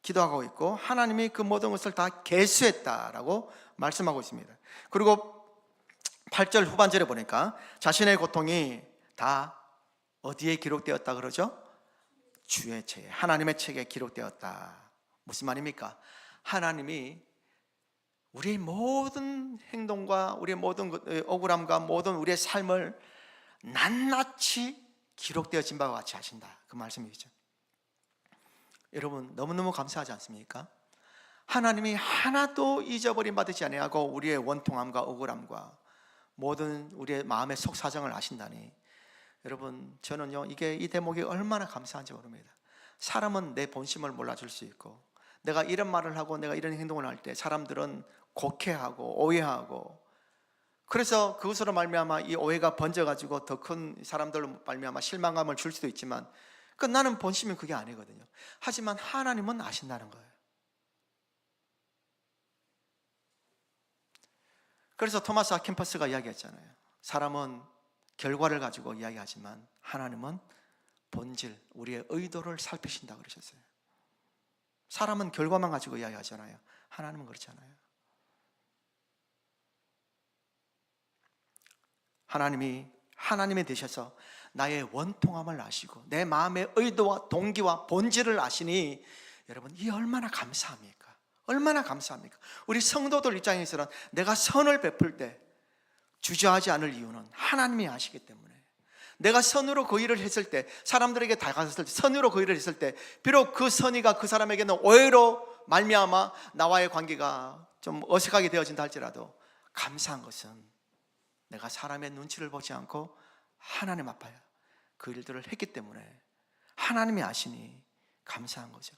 기도하고 있고 하나님이 그 모든 것을 다 계수했다라고 말씀하고 있습니다. 그리고 8절 후반절에 보니까 자신의 고통이 다 어디에 기록되었다 그러죠? 주의 책에, 하나님의 책에 기록되었다. 무슨 말입니까? 하나님이 우리의 모든 행동과 우리의 모든 억울함과 모든 우리의 삶을 낱낱이 기록되어진 바와 같이 하신다, 그 말씀이죠. 여러분, 너무너무 감사하지 않습니까? 하나님이 하나도 잊어버림 받지 아니하고 우리의 원통함과 억울함과 모든 우리의 마음의 속사정을 아신다니, 여러분, 저는요 이 대목이 얼마나 감사한지 모릅니다. 사람은 내 본심을 몰라줄 수 있고, 내가 이런 말을 하고 내가 이런 행동을 할 때 사람들은 곡해하고 오해하고, 그래서 그것으로 말미암아 이 오해가 번져가지고 더 큰 사람들로 말미암아 실망감을 줄 수도 있지만, 나는 본심이 그게 아니거든요. 하지만 하나님은 아신다는 거예요. 그래서 토마스 아킨퍼스가 이야기했잖아요. 사람은 결과를 가지고 이야기하지만 하나님은 본질, 우리의 의도를 살피신다 그러셨어요. 사람은 결과만 가지고 이야기하잖아요. 하나님은 그렇잖아요. 하나님이 되셔서 나의 원통함을 아시고 내 마음의 의도와 동기와 본질을 아시니 여러분 이 얼마나 감사합니까? 얼마나 감사합니까? 우리 성도들 입장에서는 내가 선을 베풀 때 주저하지 않을 이유는 하나님이 아시기 때문에, 내가 선으로 그 일을 했을 때, 사람들에게 다가갔을 때, 선으로 그 일을 했을 때 비록 그 선의가 그 사람에게는 오해로 말미암아 나와의 관계가 좀 어색하게 되어진다 할지라도 감사한 것은 내가 사람의 눈치를 보지 않고 하나님 앞에 그 일들을 했기 때문에 하나님이 아시니 감사한 거죠.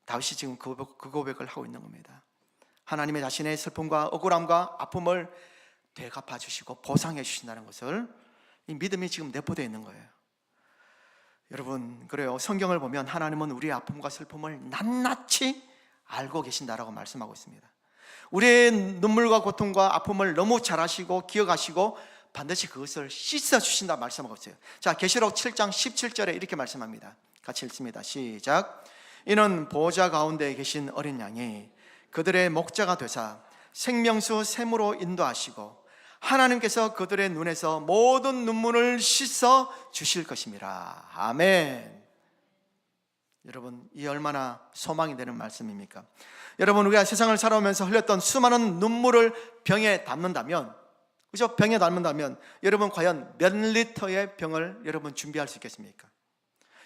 다윗이 지금 그 고백을 하고 있는 겁니다. 하나님의 자신의 슬픔과 억울함과 아픔을 되갚아 주시고 보상해 주신다는 것을 이 믿음이 지금 내포되어 있는 거예요. 여러분, 그래요. 성경을 보면 하나님은 우리의 아픔과 슬픔을 낱낱이 알고 계신다라고 말씀하고 있습니다. 우리의 눈물과 고통과 아픔을 너무 잘 아시고 기억하시고 반드시 그것을 씻어 주신다 말씀하고 있어요. 자, 계시록 7장 17절에 이렇게 말씀합니다. 같이 읽습니다. 시작. 이는 보호자 가운데 계신 어린 양이 그들의 목자가 되사 생명수 샘으로 인도하시고 하나님께서 그들의 눈에서 모든 눈물을 씻어 주실 것입니다. 아멘. 여러분, 이 얼마나 소망이 되는 말씀입니까? 여러분, 우리가 세상을 살아오면서 흘렸던 수많은 눈물을 병에 담는다면, 그죠? 병에 담는다면 여러분 과연 몇 리터의 병을 여러분 준비할 수 있겠습니까?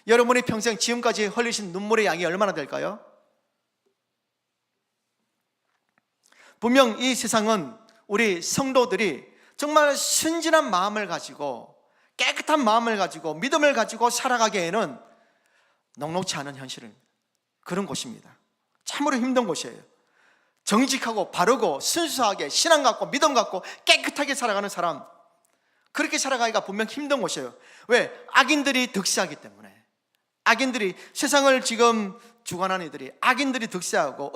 여러분이 평생 지금까지 흘리신 눈물의 양이 얼마나 될까요? 분명 이 세상은 우리 성도들이 정말 순진한 마음을 가지고 깨끗한 마음을 가지고 믿음을 가지고 살아가기에는 녹록지 않은 현실은 그런 곳입니다. 참으로 힘든 곳이에요. 정직하고 바르고 순수하게 신앙 갖고 믿음 갖고 깨끗하게 살아가는 사람, 그렇게 살아가기가 분명 힘든 곳이에요. 왜? 악인들이 득세하기 때문에. 악인들이, 세상을 지금 주관하는 이들이, 악인들이 득세하고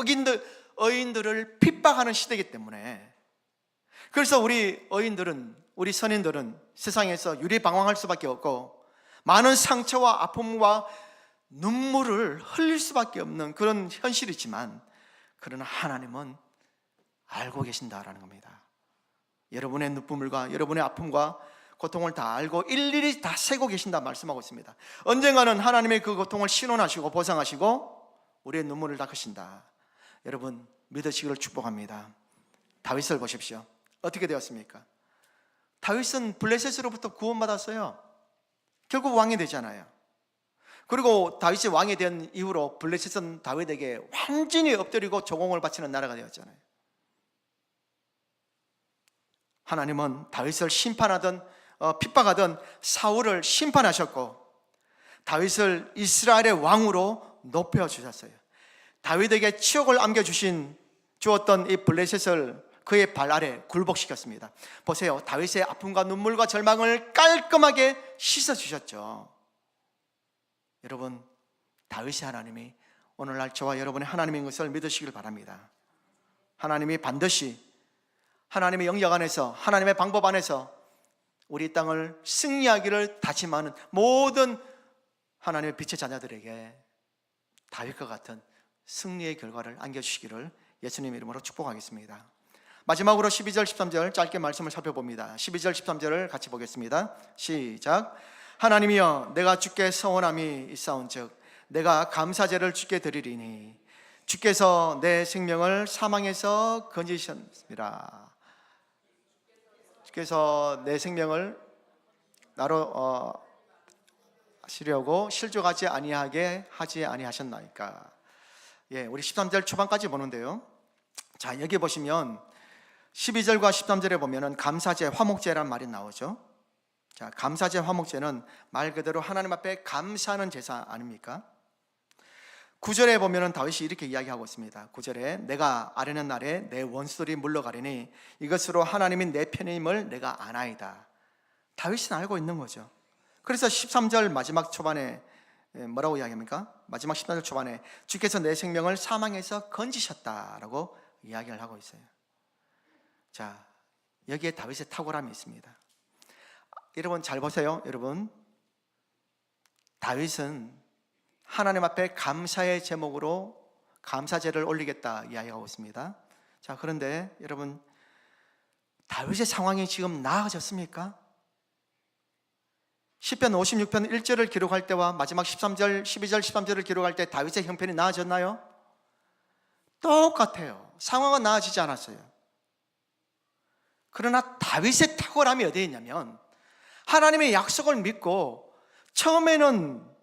의인들을 핍박하는 시대이기 때문에. 그래서 우리 의인들은, 우리 선인들은 세상에서 유리방황할 수밖에 없고 많은 상처와 아픔과 눈물을 흘릴 수밖에 없는 그런 현실이지만, 그러나 하나님은 알고 계신다라는 겁니다. 여러분의 눈물과 여러분의 아픔과 고통을 다 알고 일일이 다 세고 계신다 말씀하고 있습니다. 언젠가는 하나님의 그 고통을 신원하시고 보상하시고 우리의 눈물을 닦으신다. 여러분 믿으시기를 축복합니다. 다윗을 보십시오. 어떻게 되었습니까? 다윗은 블레셋으로부터 구원받았어요. 결국 왕이 되잖아요. 그리고 다윗이 왕이 된 이후로 블레셋은 다윗에게 완전히 엎드리고 조공을 바치는 나라가 되었잖아요. 하나님은 다윗을 심판하던 핍박하던 사울을 심판하셨고 다윗을 이스라엘의 왕으로 높여주셨어요. 다윗에게 치욕을 주었던 이 블레셋을 그의 발 아래 굴복시켰습니다. 보세요. 다윗의 아픔과 눈물과 절망을 깔끔하게 씻어주셨죠. 여러분, 다윗의 하나님이 오늘날 저와 여러분의 하나님인 것을 믿으시길 바랍니다. 하나님이 반드시 하나님의 영역 안에서, 하나님의 방법 안에서 우리 땅을 승리하기를 다짐하는 모든 하나님의 빛의 자녀들에게 다윗과 같은 승리의 결과를 안겨주시기를 예수님 이름으로 축복하겠습니다. 마지막으로 12절 13절 짧게 말씀을 살펴봅니다. 12절 13절을 같이 보겠습니다. 시작. 하나님이여, 내가 주께 서원함이 있사온즉 내가 감사제를 주께 드리리니 주께서 내 생명을 사망에서 건지셨습니다. 주께서 내 생명을 나로 하시려고 실족하지 아니하게 하지 아니하셨나이까. 예, 우리 13절 초반까지 보는데요. 자, 여기 보시면 12절과 13절에 보면은 감사제, 화목제라는 말이 나오죠. 자, 감사제, 화목제는 말 그대로 하나님 앞에 감사하는 제사 아닙니까? 9절에 보면은 다윗이 이렇게 이야기하고 있습니다. 9절에 내가 아뢰는 날에 내 원수들이 물러가리니 이것으로 하나님이 내 편임을 내가 아나이다. 다윗은 알고 있는 거죠. 그래서 13절 마지막 초반에 뭐라고 이야기합니까? 마지막 13절 초반에 주께서 내 생명을 사망에서 건지셨다라고 이야기를 하고 있어요. 자, 여기에 다윗의 탁월함이 있습니다. 여러분 잘 보세요. 여러분, 다윗은 하나님 앞에 감사의 제목으로 감사제를 올리겠다 이야기하고 있습니다. 자, 그런데 여러분, 다윗의 상황이 지금 나아졌습니까? 시편 56편 1절을 기록할 때와 마지막 13절, 12절, 13절을 기록할 때 다윗의 형편이 나아졌나요? 똑같아요. 상황은 나아지지 않았어요. 그러나 다윗의 탁월함이 어디에 있냐면 하나님의 약속을 믿고 처음에는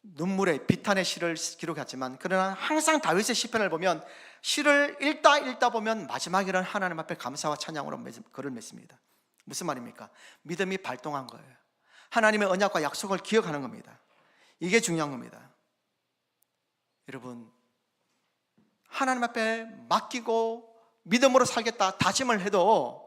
눈물의 비탄의 시를 기록했지만 그러나 항상 다윗의 시편을 보면 시를 읽다 보면 마지막에는 하나님 앞에 감사와 찬양으로 글을 맺습니다. 무슨 말입니까? 믿음이 발동한 거예요. 하나님의 언약과 약속을 기억하는 겁니다. 이게 중요한 겁니다. 여러분, 하나님 앞에 맡기고 믿음으로 살겠다 다짐을 해도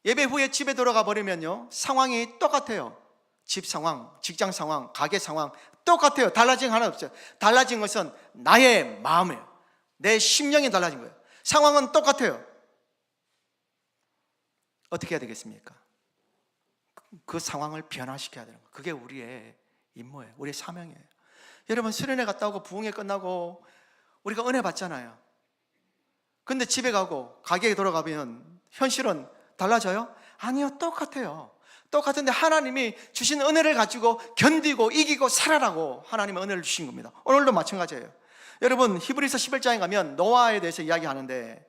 예배 후에 집에 돌아가 버리면요 상황이 똑같아요. 집 상황, 직장 상황, 가게 상황 똑같아요. 달라진 거 하나 없어요. 달라진 것은 나의 마음이에요. 내 심령이 달라진 거예요. 상황은 똑같아요. 어떻게 해야 되겠습니까? 그 상황을 변화시켜야 되는 거예요. 그게 우리의 임무예요. 우리의 사명이에요. 여러분, 수련회 갔다 오고 부흥회 끝나고 우리가 은혜 받잖아요. 근데 집에 가고 가게에 돌아가면 현실은 달라져요? 아니요, 똑같아요. 똑같은데 하나님이 주신 은혜를 가지고 견디고 이기고 살아라고 하나님의 은혜를 주신 겁니다. 오늘도 마찬가지예요. 여러분, 히브리서 11장에 가면 노아에 대해서 이야기하는데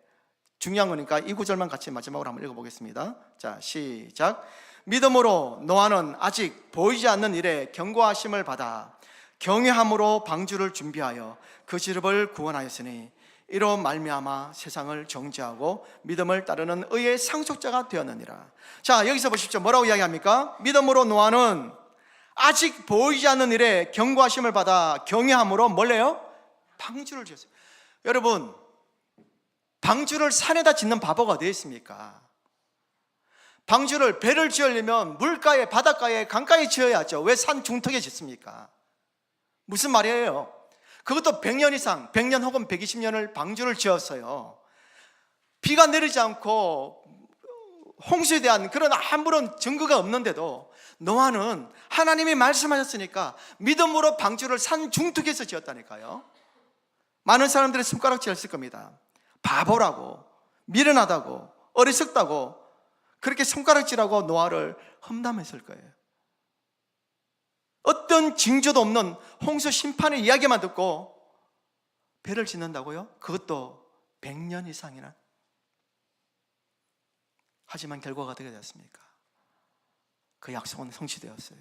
중요한 거니까 이 구절만 같이 마지막으로 한번 읽어보겠습니다. 자, 시작. 믿음으로 노아는 아직 보이지 않는 일에 경고하심을 받아 경외함으로 방주를 준비하여 그 집을 구원하였으니 이로 말미암아 세상을 정죄하고 믿음을 따르는 의의 상속자가 되었느니라. 자, 여기서 보십시오. 뭐라고 이야기합니까? 믿음으로 노아는 아직 보이지 않는 일에 경고하심을 받아 경외함으로 뭘 해요? 방주를 지었어요. 여러분, 방주를 산에다 짓는 바보가 어디 있습니까? 방주를 배를 지으려면 물가에, 바닷가에, 강가에 지어야죠. 왜 산 중턱에 짓습니까? 무슨 말이에요? 그것도 100년 이상, 100년 혹은 120년을 방주를 지었어요. 비가 내리지 않고 홍수에 대한 그런 아무런 증거가 없는데도 노아는 하나님이 말씀하셨으니까 믿음으로 방주를 산 중턱에서 지었다니까요. 많은 사람들이 손가락질 했을 겁니다. 바보라고, 미련하다고, 어리석다고 그렇게 손가락질하고 노아를 험담했을 거예요. 어떤 징조도 없는 홍수 심판의 이야기만 듣고 배를 짓는다고요? 그것도 100년 이상이나. 하지만 결과가 어떻게 되었습니까? 그 약속은 성취되었어요.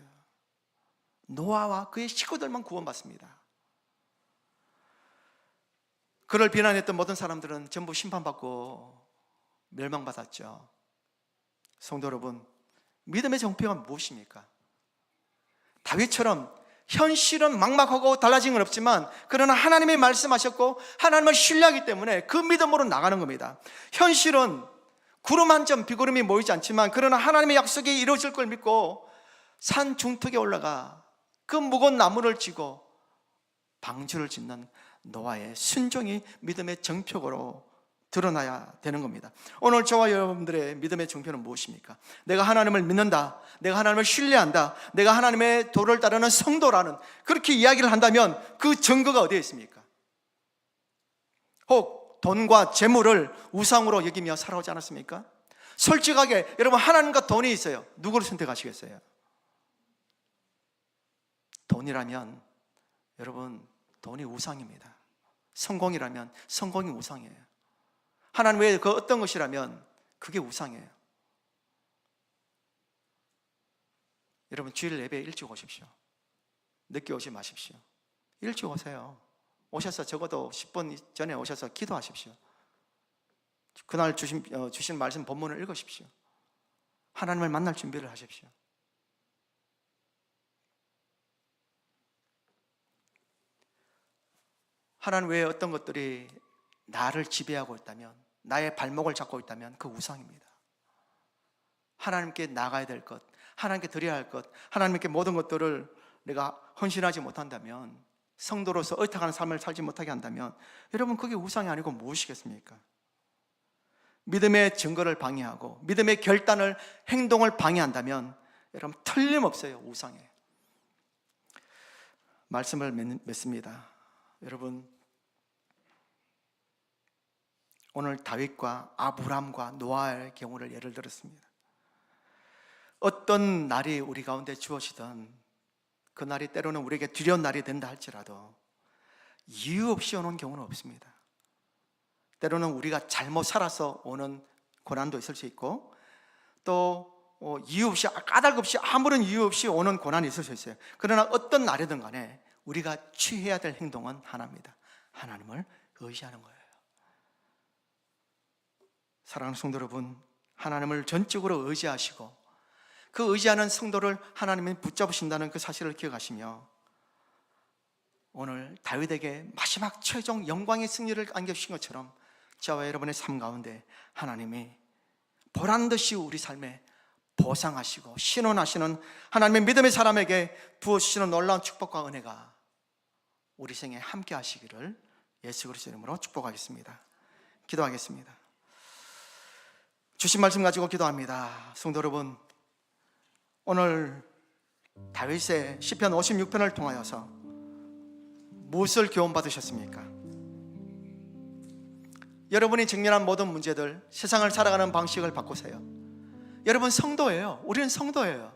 노아와 그의 식구들만 구원받습니다. 그를 비난했던 모든 사람들은 전부 심판받고 멸망받았죠. 성도 여러분, 믿음의 정표가 무엇입니까? 다윗처럼 현실은 막막하고 달라진 건 없지만 그러나 하나님이 말씀하셨고 하나님을 신뢰하기 때문에 그 믿음으로 나가는 겁니다. 현실은 구름 한 점 비구름이 모이지 않지만 그러나 하나님의 약속이 이루어질 걸 믿고 산 중턱에 올라가 그 무거운 나무를 지고 방주를 짓는 노아의 순종이 믿음의 정표로 드러나야 되는 겁니다. 오늘 저와 여러분들의 믿음의 정표는 무엇입니까? 내가 하나님을 믿는다, 내가 하나님을 신뢰한다, 내가 하나님의 도를 따르는 성도라는 그렇게 이야기를 한다면 그 증거가 어디에 있습니까? 혹 돈과 재물을 우상으로 여기며 살아오지 않았습니까? 솔직하게 여러분, 하나님과 돈이 있어요. 누구를 선택하시겠어요? 돈이라면 여러분, 돈이 우상입니다. 성공이라면 성공이 우상이에요. 하나님 외에 그 어떤 것이라면 그게 우상이에요. 여러분, 주일 예배에 일찍 오십시오. 늦게 오지 마십시오. 일찍 오세요. 오셔서 적어도 10분 전에 오셔서 기도하십시오. 그날 주신 말씀 본문을 읽으십시오. 하나님을 만날 준비를 하십시오. 하나님 외에 어떤 것들이 나를 지배하고 있다면, 나의 발목을 잡고 있다면 그 우상입니다. 하나님께 나가야 될 것, 하나님께 드려야 할 것, 하나님께 모든 것들을 내가 헌신하지 못한다면, 성도로서 의탁하는 삶을 살지 못하게 한다면 여러분, 그게 우상이 아니고 무엇이겠습니까? 믿음의 증거를 방해하고 믿음의 결단을, 행동을 방해한다면 여러분, 틀림없어요. 우상이에요. 말씀을 맺습니다. 여러분, 오늘 다윗과 아브람과 노아의 경우를 예를 들었습니다. 어떤 날이 우리 가운데 주어지든 그 날이 때로는 우리에게 두려운 날이 된다 할지라도 이유 없이 오는 경우는 없습니다. 때로는 우리가 잘못 살아서 오는 고난도 있을 수 있고, 또 이유 없이, 까닭 없이, 아무런 이유 없이 오는 고난이 있을 수 있어요. 그러나 어떤 날이든 간에 우리가 취해야 될 행동은 하나입니다. 하나님을 의지하는 거예요. 사랑하는 성도 여러분, 하나님을 전적으로 의지하시고 그 의지하는 성도를 하나님이 붙잡으신다는 그 사실을 기억하시며, 오늘 다윗에게 마지막 최종 영광의 승리를 안겨주신 것처럼 저와 여러분의 삶 가운데 하나님이 보란듯이 우리 삶에 보상하시고 신원하시는 하나님의 믿음의 사람에게 부어주시는 놀라운 축복과 은혜가 우리 생에 함께 하시기를 예수 그리스도 이름으로 축복하겠습니다. 기도하겠습니다. 주신 말씀 가지고 기도합니다. 성도 여러분, 오늘 다윗의 시편 56편을 통하여서 무엇을 교훈받으셨습니까? 여러분이 직면한 모든 문제들, 세상을 살아가는 방식을 바꾸세요. 여러분 성도예요. 우리는 성도예요.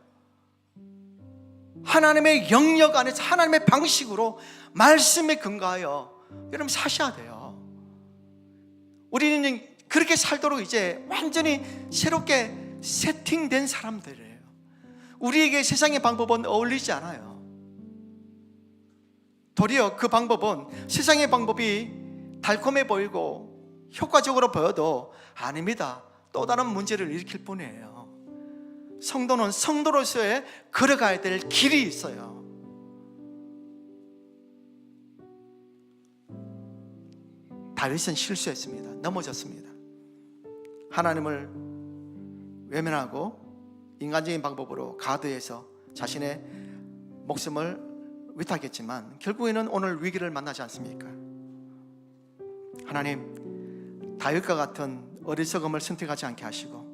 하나님의 영역 안에서 하나님의 방식으로 말씀에 근거하여 여러분 사셔야 돼요. 우리는 그렇게 살도록 이제 완전히 새롭게 세팅된 사람들이에요. 우리에게 세상의 방법은 어울리지 않아요. 도리어 그 방법은 세상의 방법이 달콤해 보이고 효과적으로 보여도 아닙니다. 또 다른 문제를 일으킬 뿐이에요. 성도는 성도로서의 걸어가야 될 길이 있어요. 다윗은 실수했습니다. 넘어졌습니다. 하나님을 외면하고 인간적인 방법으로 가드해서 자신의 목숨을 위탁했지만 결국에는 오늘 위기를 만나지 않습니까? 하나님, 다윗과 같은 어리석음을 선택하지 않게 하시고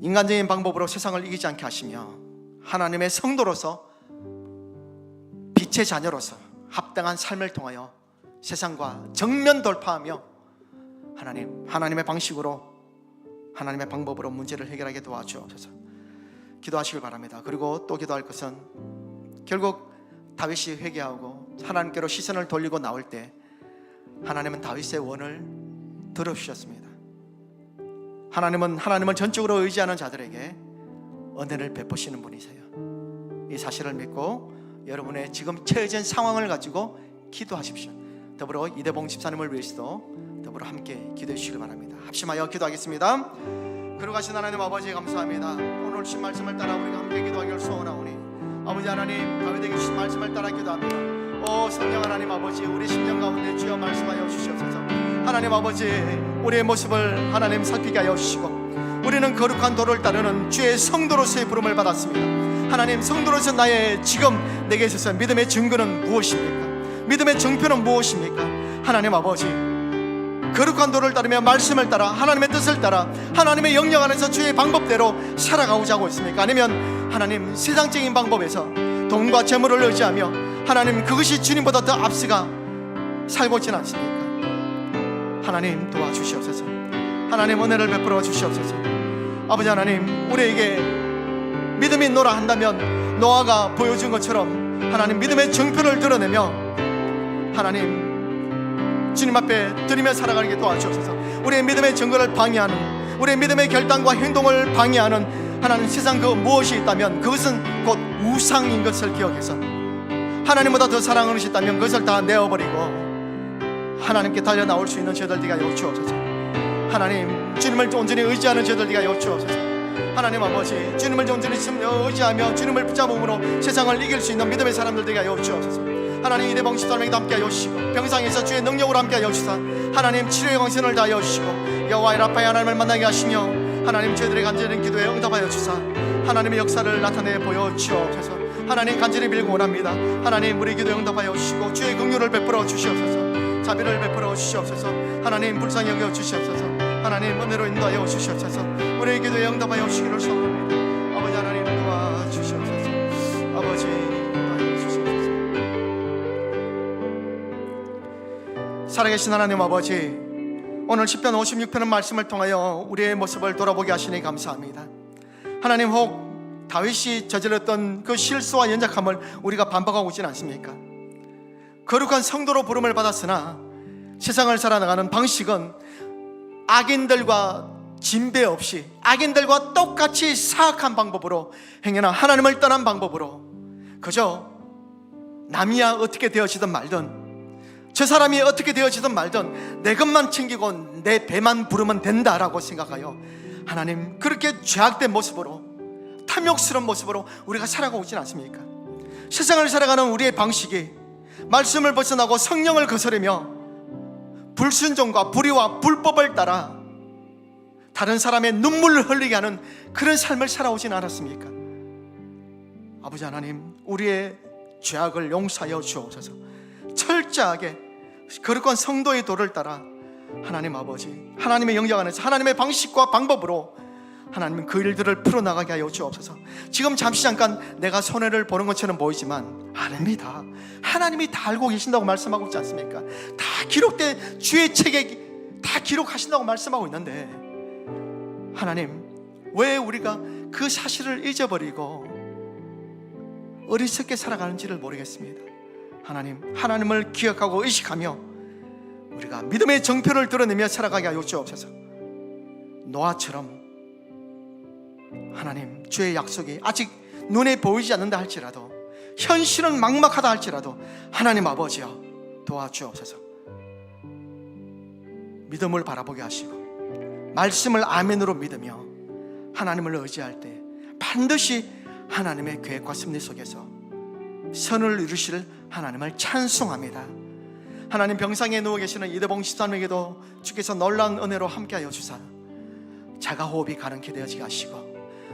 인간적인 방법으로 세상을 이기지 않게 하시며 하나님의 성도로서 빛의 자녀로서 합당한 삶을 통하여 세상과 정면 돌파하며 하나님의 방식으로, 하나님의 방법으로 문제를 해결하게 도와주옵소서. 기도하시길 바랍니다. 그리고 또 기도할 것은, 결국 다윗이 회개하고 하나님께로 시선을 돌리고 나올 때 하나님은 다윗의 원을 들어주셨습니다. 하나님을 전적으로 의지하는 자들에게 은혜를 베푸시는 분이세요. 이 사실을 믿고 여러분의 지금 처해진 상황을 가지고 기도하십시오. 더불어 이대봉 집사님을 위해서도 더불어 함께 기도해 주시길 바랍니다. 합심하여 기도하겠습니다. 거룩하신 하나님 아버지, 감사합니다. 오늘 주신 말씀을 따라 우리가 함께 기도하기를 소원하오니 아버지 하나님, 다윗에게 주신 말씀을 따라 기도합니다. 오 성령 하나님 아버지, 우리 심령 가운데 주여 말씀하여 주시옵소서. 하나님 아버지, 우리의 모습을 하나님 살피게 하여 주시고, 우리는 거룩한 도를 따르는 주의 성도로서의 부름을 받았습니다. 하나님, 성도로서 나의 지금 내게 있어서 믿음의 증거는 무엇입니까? 믿음의 정표는 무엇입니까? 하나님 아버지, 거룩한 도를 따르며 말씀을 따라 하나님의 뜻을 따라 하나님의 영역 안에서 주의 방법대로 살아가고자 하고 있습니까? 아니면 하나님 세상적인 방법에서 돈과 재물을 의지하며 하나님 그것이 주님보다 더 앞서가 살고 있지는 않습니까? 하나님 도와주시옵소서. 하나님 은혜를 베풀어 주시옵소서. 아버지 하나님, 우리에게 믿음이 있노라 한다면 노아가 보여준 것처럼 하나님 믿음의 정표를 드러내며 하나님 주님 앞에 드리며 살아가게 도와주옵소서. 우리의 믿음의 증거를 방해하는, 우리의 믿음의 결단과 행동을 방해하는 하나님 세상 그 무엇이 있다면 그것은 곧 우상인 것을 기억해서 하나님보다 더 사랑을 하셨다면 그것을 다 내어버리고 하나님께 달려 나올 수 있는 저희들에게 여쭈옵소서. 하나님, 주님을 온전히 의지하는 저희들에게 여쭈옵소서. 하나님 아버지, 주님을 온전히 의지하며 주님을 붙잡음으로 세상을 이길 수 있는 믿음의 사람들에게 여쭈옵소서. 하나님, 이대봉 집사님에게도 함께 하여 주시고 병상에서 주의 능력으로 함께 하여 주사 하나님 치료의 광선을 다하여 주시고 여호와의 라파의 하나님을 만나게 하시며 하나님 저희들의 간절한 기도에 응답하여 주사 하나님의 역사를 나타내 보여주옵소서. 하나님, 간절히 빌고 원합니다. 하나님, 우리 기도에 응답하여 주시고 주의 긍휼을 베풀어 주시옵소서. 자비를 베풀어 주시옵소서. 하나님, 불쌍히 여겨 주시옵소서. 하나님, 은혜로 인도하여 주시옵소서. 우리의 기도에 응답하여 주시기를 소원합니다. 아버지 하나님, 도와주시옵소서. 아버지 인도하여 주시옵소서. 살아계신 하나님 아버지, 오늘 시편 56편의 말씀을 통하여 우리의 모습을 돌아보게 하시니 감사합니다. 하나님, 혹 다윗이 저질렀던 그 실수와 연약함을 우리가 반박하고 있지는 않습니까? 거룩한 성도로 부름을 받았으나 세상을 살아나가는 방식은 악인들과 진배 없이 악인들과 똑같이 사악한 방법으로 행여나 하나님을 떠난 방법으로 그저 남이야 어떻게 되어지든 말든 저 사람이 어떻게 되어지든 말든 내 것만 챙기고 내 배만 부르면 된다라고 생각하여 하나님 그렇게 죄악된 모습으로 탐욕스러운 모습으로 우리가 살아가고 있지는 않습니까? 세상을 살아가는 우리의 방식이 말씀을 벗어나고 성령을 거스르며 불순종과 불의와 불법을 따라 다른 사람의 눈물을 흘리게 하는 그런 삶을 살아오진 않았습니까? 아버지 하나님, 우리의 죄악을 용서하여 주옵소서. 철저하게 거룩한 성도의 도를 따라 하나님 아버지, 하나님의 영역 안에서 하나님의 방식과 방법으로 하나님 그 일들을 풀어나가게 하여 주옵소서. 지금 잠시 잠깐 내가 손해를 보는 것처럼 보이지만 아닙니다. 하나님이 다 알고 계신다고 말씀하고 있지 않습니까? 다 기록된 주의 책에 다 기록하신다고 말씀하고 있는데 하나님, 왜 우리가 그 사실을 잊어버리고 어리석게 살아가는지를 모르겠습니다. 하나님, 하나님을 기억하고 의식하며 우리가 믿음의 정표를 드러내며 살아가게 하여 주옵소서. 노아처럼 하나님, 주의 약속이 아직 눈에 보이지 않는다 할지라도, 현실은 막막하다 할지라도 하나님 아버지여 도와주옵소서. 믿음을 바라보게 하시고 말씀을 아멘으로 믿으며 하나님을 의지할 때 반드시 하나님의 계획과 섭리 속에서 선을 이루실 하나님을 찬송합니다. 하나님, 병상에 누워 계시는 이대봉 집사님에게도 주께서 놀라운 은혜로 함께하여 주사 자가호흡이 가능케 되어지게 하시고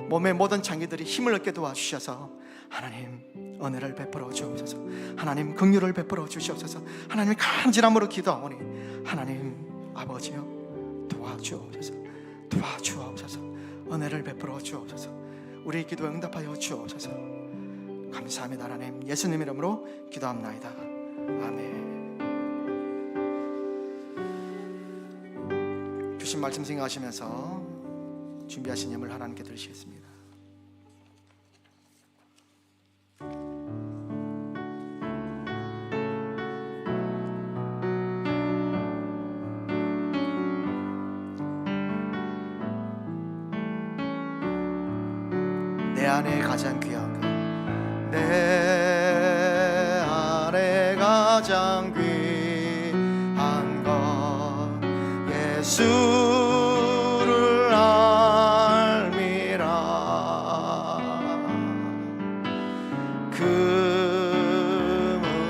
몸의 모든 장기들이 힘을 얻게 도와주셔서 하나님 은혜를 베풀어 주옵소서. 하나님 긍휼을 베풀어 주시옵소서. 하나님 간절함으로 기도하오니 하나님 아버지여 도와주옵소서. 도와주옵소서. 은혜를 베풀어 주옵소서. 우리의 기도 응답하여 주옵소서. 감사합니다. 하나님, 예수님 이름으로 기도합나이다. 아멘. 주신 말씀 생각하시면서 준비하신 예물 하나님께 드리시겠습니다. 내 안에 가장 귀한 것, 내 안에 가장 귀한 것 예수를 알미라.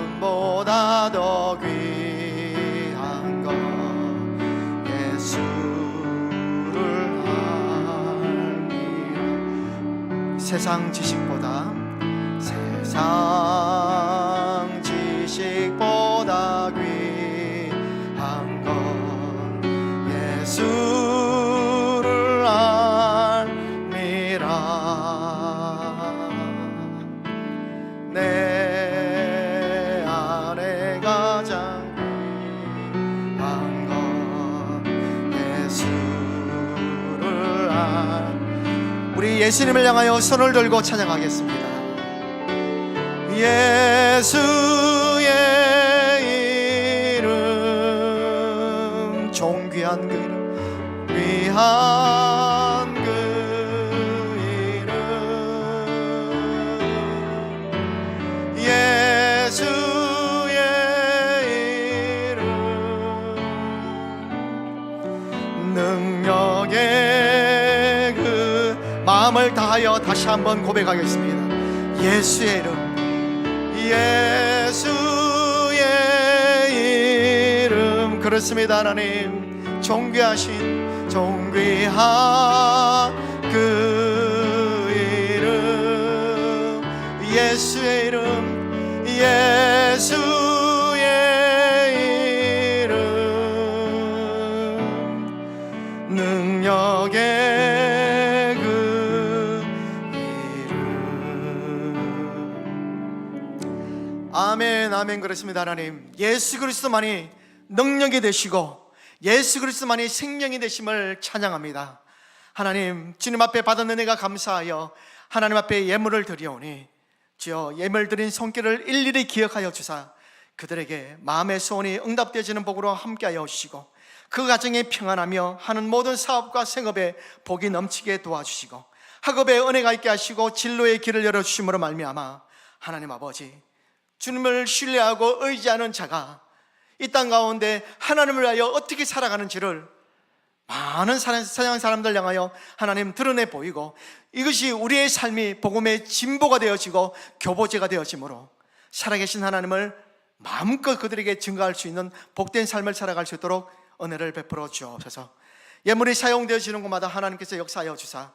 금은보다 더 귀한 것 예수를 알미라. 세상 지식보다 귀한 것 예수를 알미라. 내 안에 가장 귀한 것 예수를 우리 예수님을 향하여 손을 들고 찬양하겠습니다. 예수의 이름, 존귀한 그 이름, 귀한 그 이름, 예수의 이름, 능력의 그 마음을 다하여 다시 한번 고백하겠습니다. 예수의 이름, 예수의 이름. 그렇습니다. 하나님, 존귀하신 존귀한 그 이름, 예수의 이름, 예수의 이름, 능력의 그 이름. 아멘, 아멘. 그렇습니다. 하나님, 예수 그리스도만이 능력이 되시고 예수 그리스도만이 생명이 되심을 찬양합니다. 하나님, 주님 앞에 받은 은혜가 감사하여 하나님 앞에 예물을 드리오니 주여 예물 드린 손길을 일일이 기억하여 주사 그들에게 마음의 소원이 응답되어지는 복으로 함께하여 주시고 그 가정에 평안하며 하는 모든 사업과 생업에 복이 넘치게 도와주시고 학업에 은혜가 있게 하시고 진로의 길을 열어주심으로 말미암아 하나님 아버지, 주님을 신뢰하고 의지하는 자가 이 땅 가운데 하나님을 위하여 어떻게 살아가는지를 많은 세상 사람들 향하여 하나님 드러내 보이고 이것이 우리의 삶이 복음의 진보가 되어지고 교보제가 되어지므로 살아계신 하나님을 마음껏 그들에게 증거할 수 있는 복된 삶을 살아갈 수 있도록 은혜를 베풀어 주옵소서. 예물이 사용되어지는 곳마다 하나님께서 역사하여 주사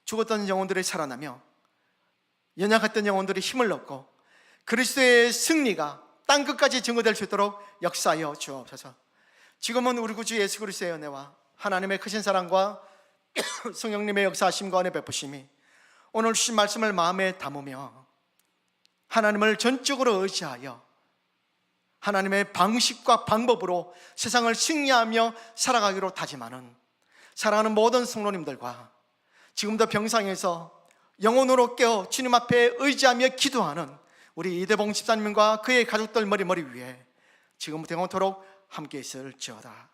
죽었던 영혼들이 살아나며 연약했던 영혼들이 힘을 얻고 그리스도의 승리가 땅끝까지 증거될 수 있도록 역사하여 주옵소서. 지금은 우리 구주 예수 그리스도의 은혜와 하나님의 크신 사랑과 성령님의 역사하심과 은혜 베푸심이 오늘 주신 말씀을 마음에 담으며 하나님을 전적으로 의지하여 하나님의 방식과 방법으로 세상을 승리하며 살아가기로 다짐하는 사랑하는 모든 성도님들과 지금도 병상에서 영혼으로 깨어 주님 앞에 의지하며 기도하는 우리 이대봉 집사님과 그의 가족들 머리 위에 지금부터 영원토록 함께 있을지어다.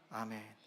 아멘.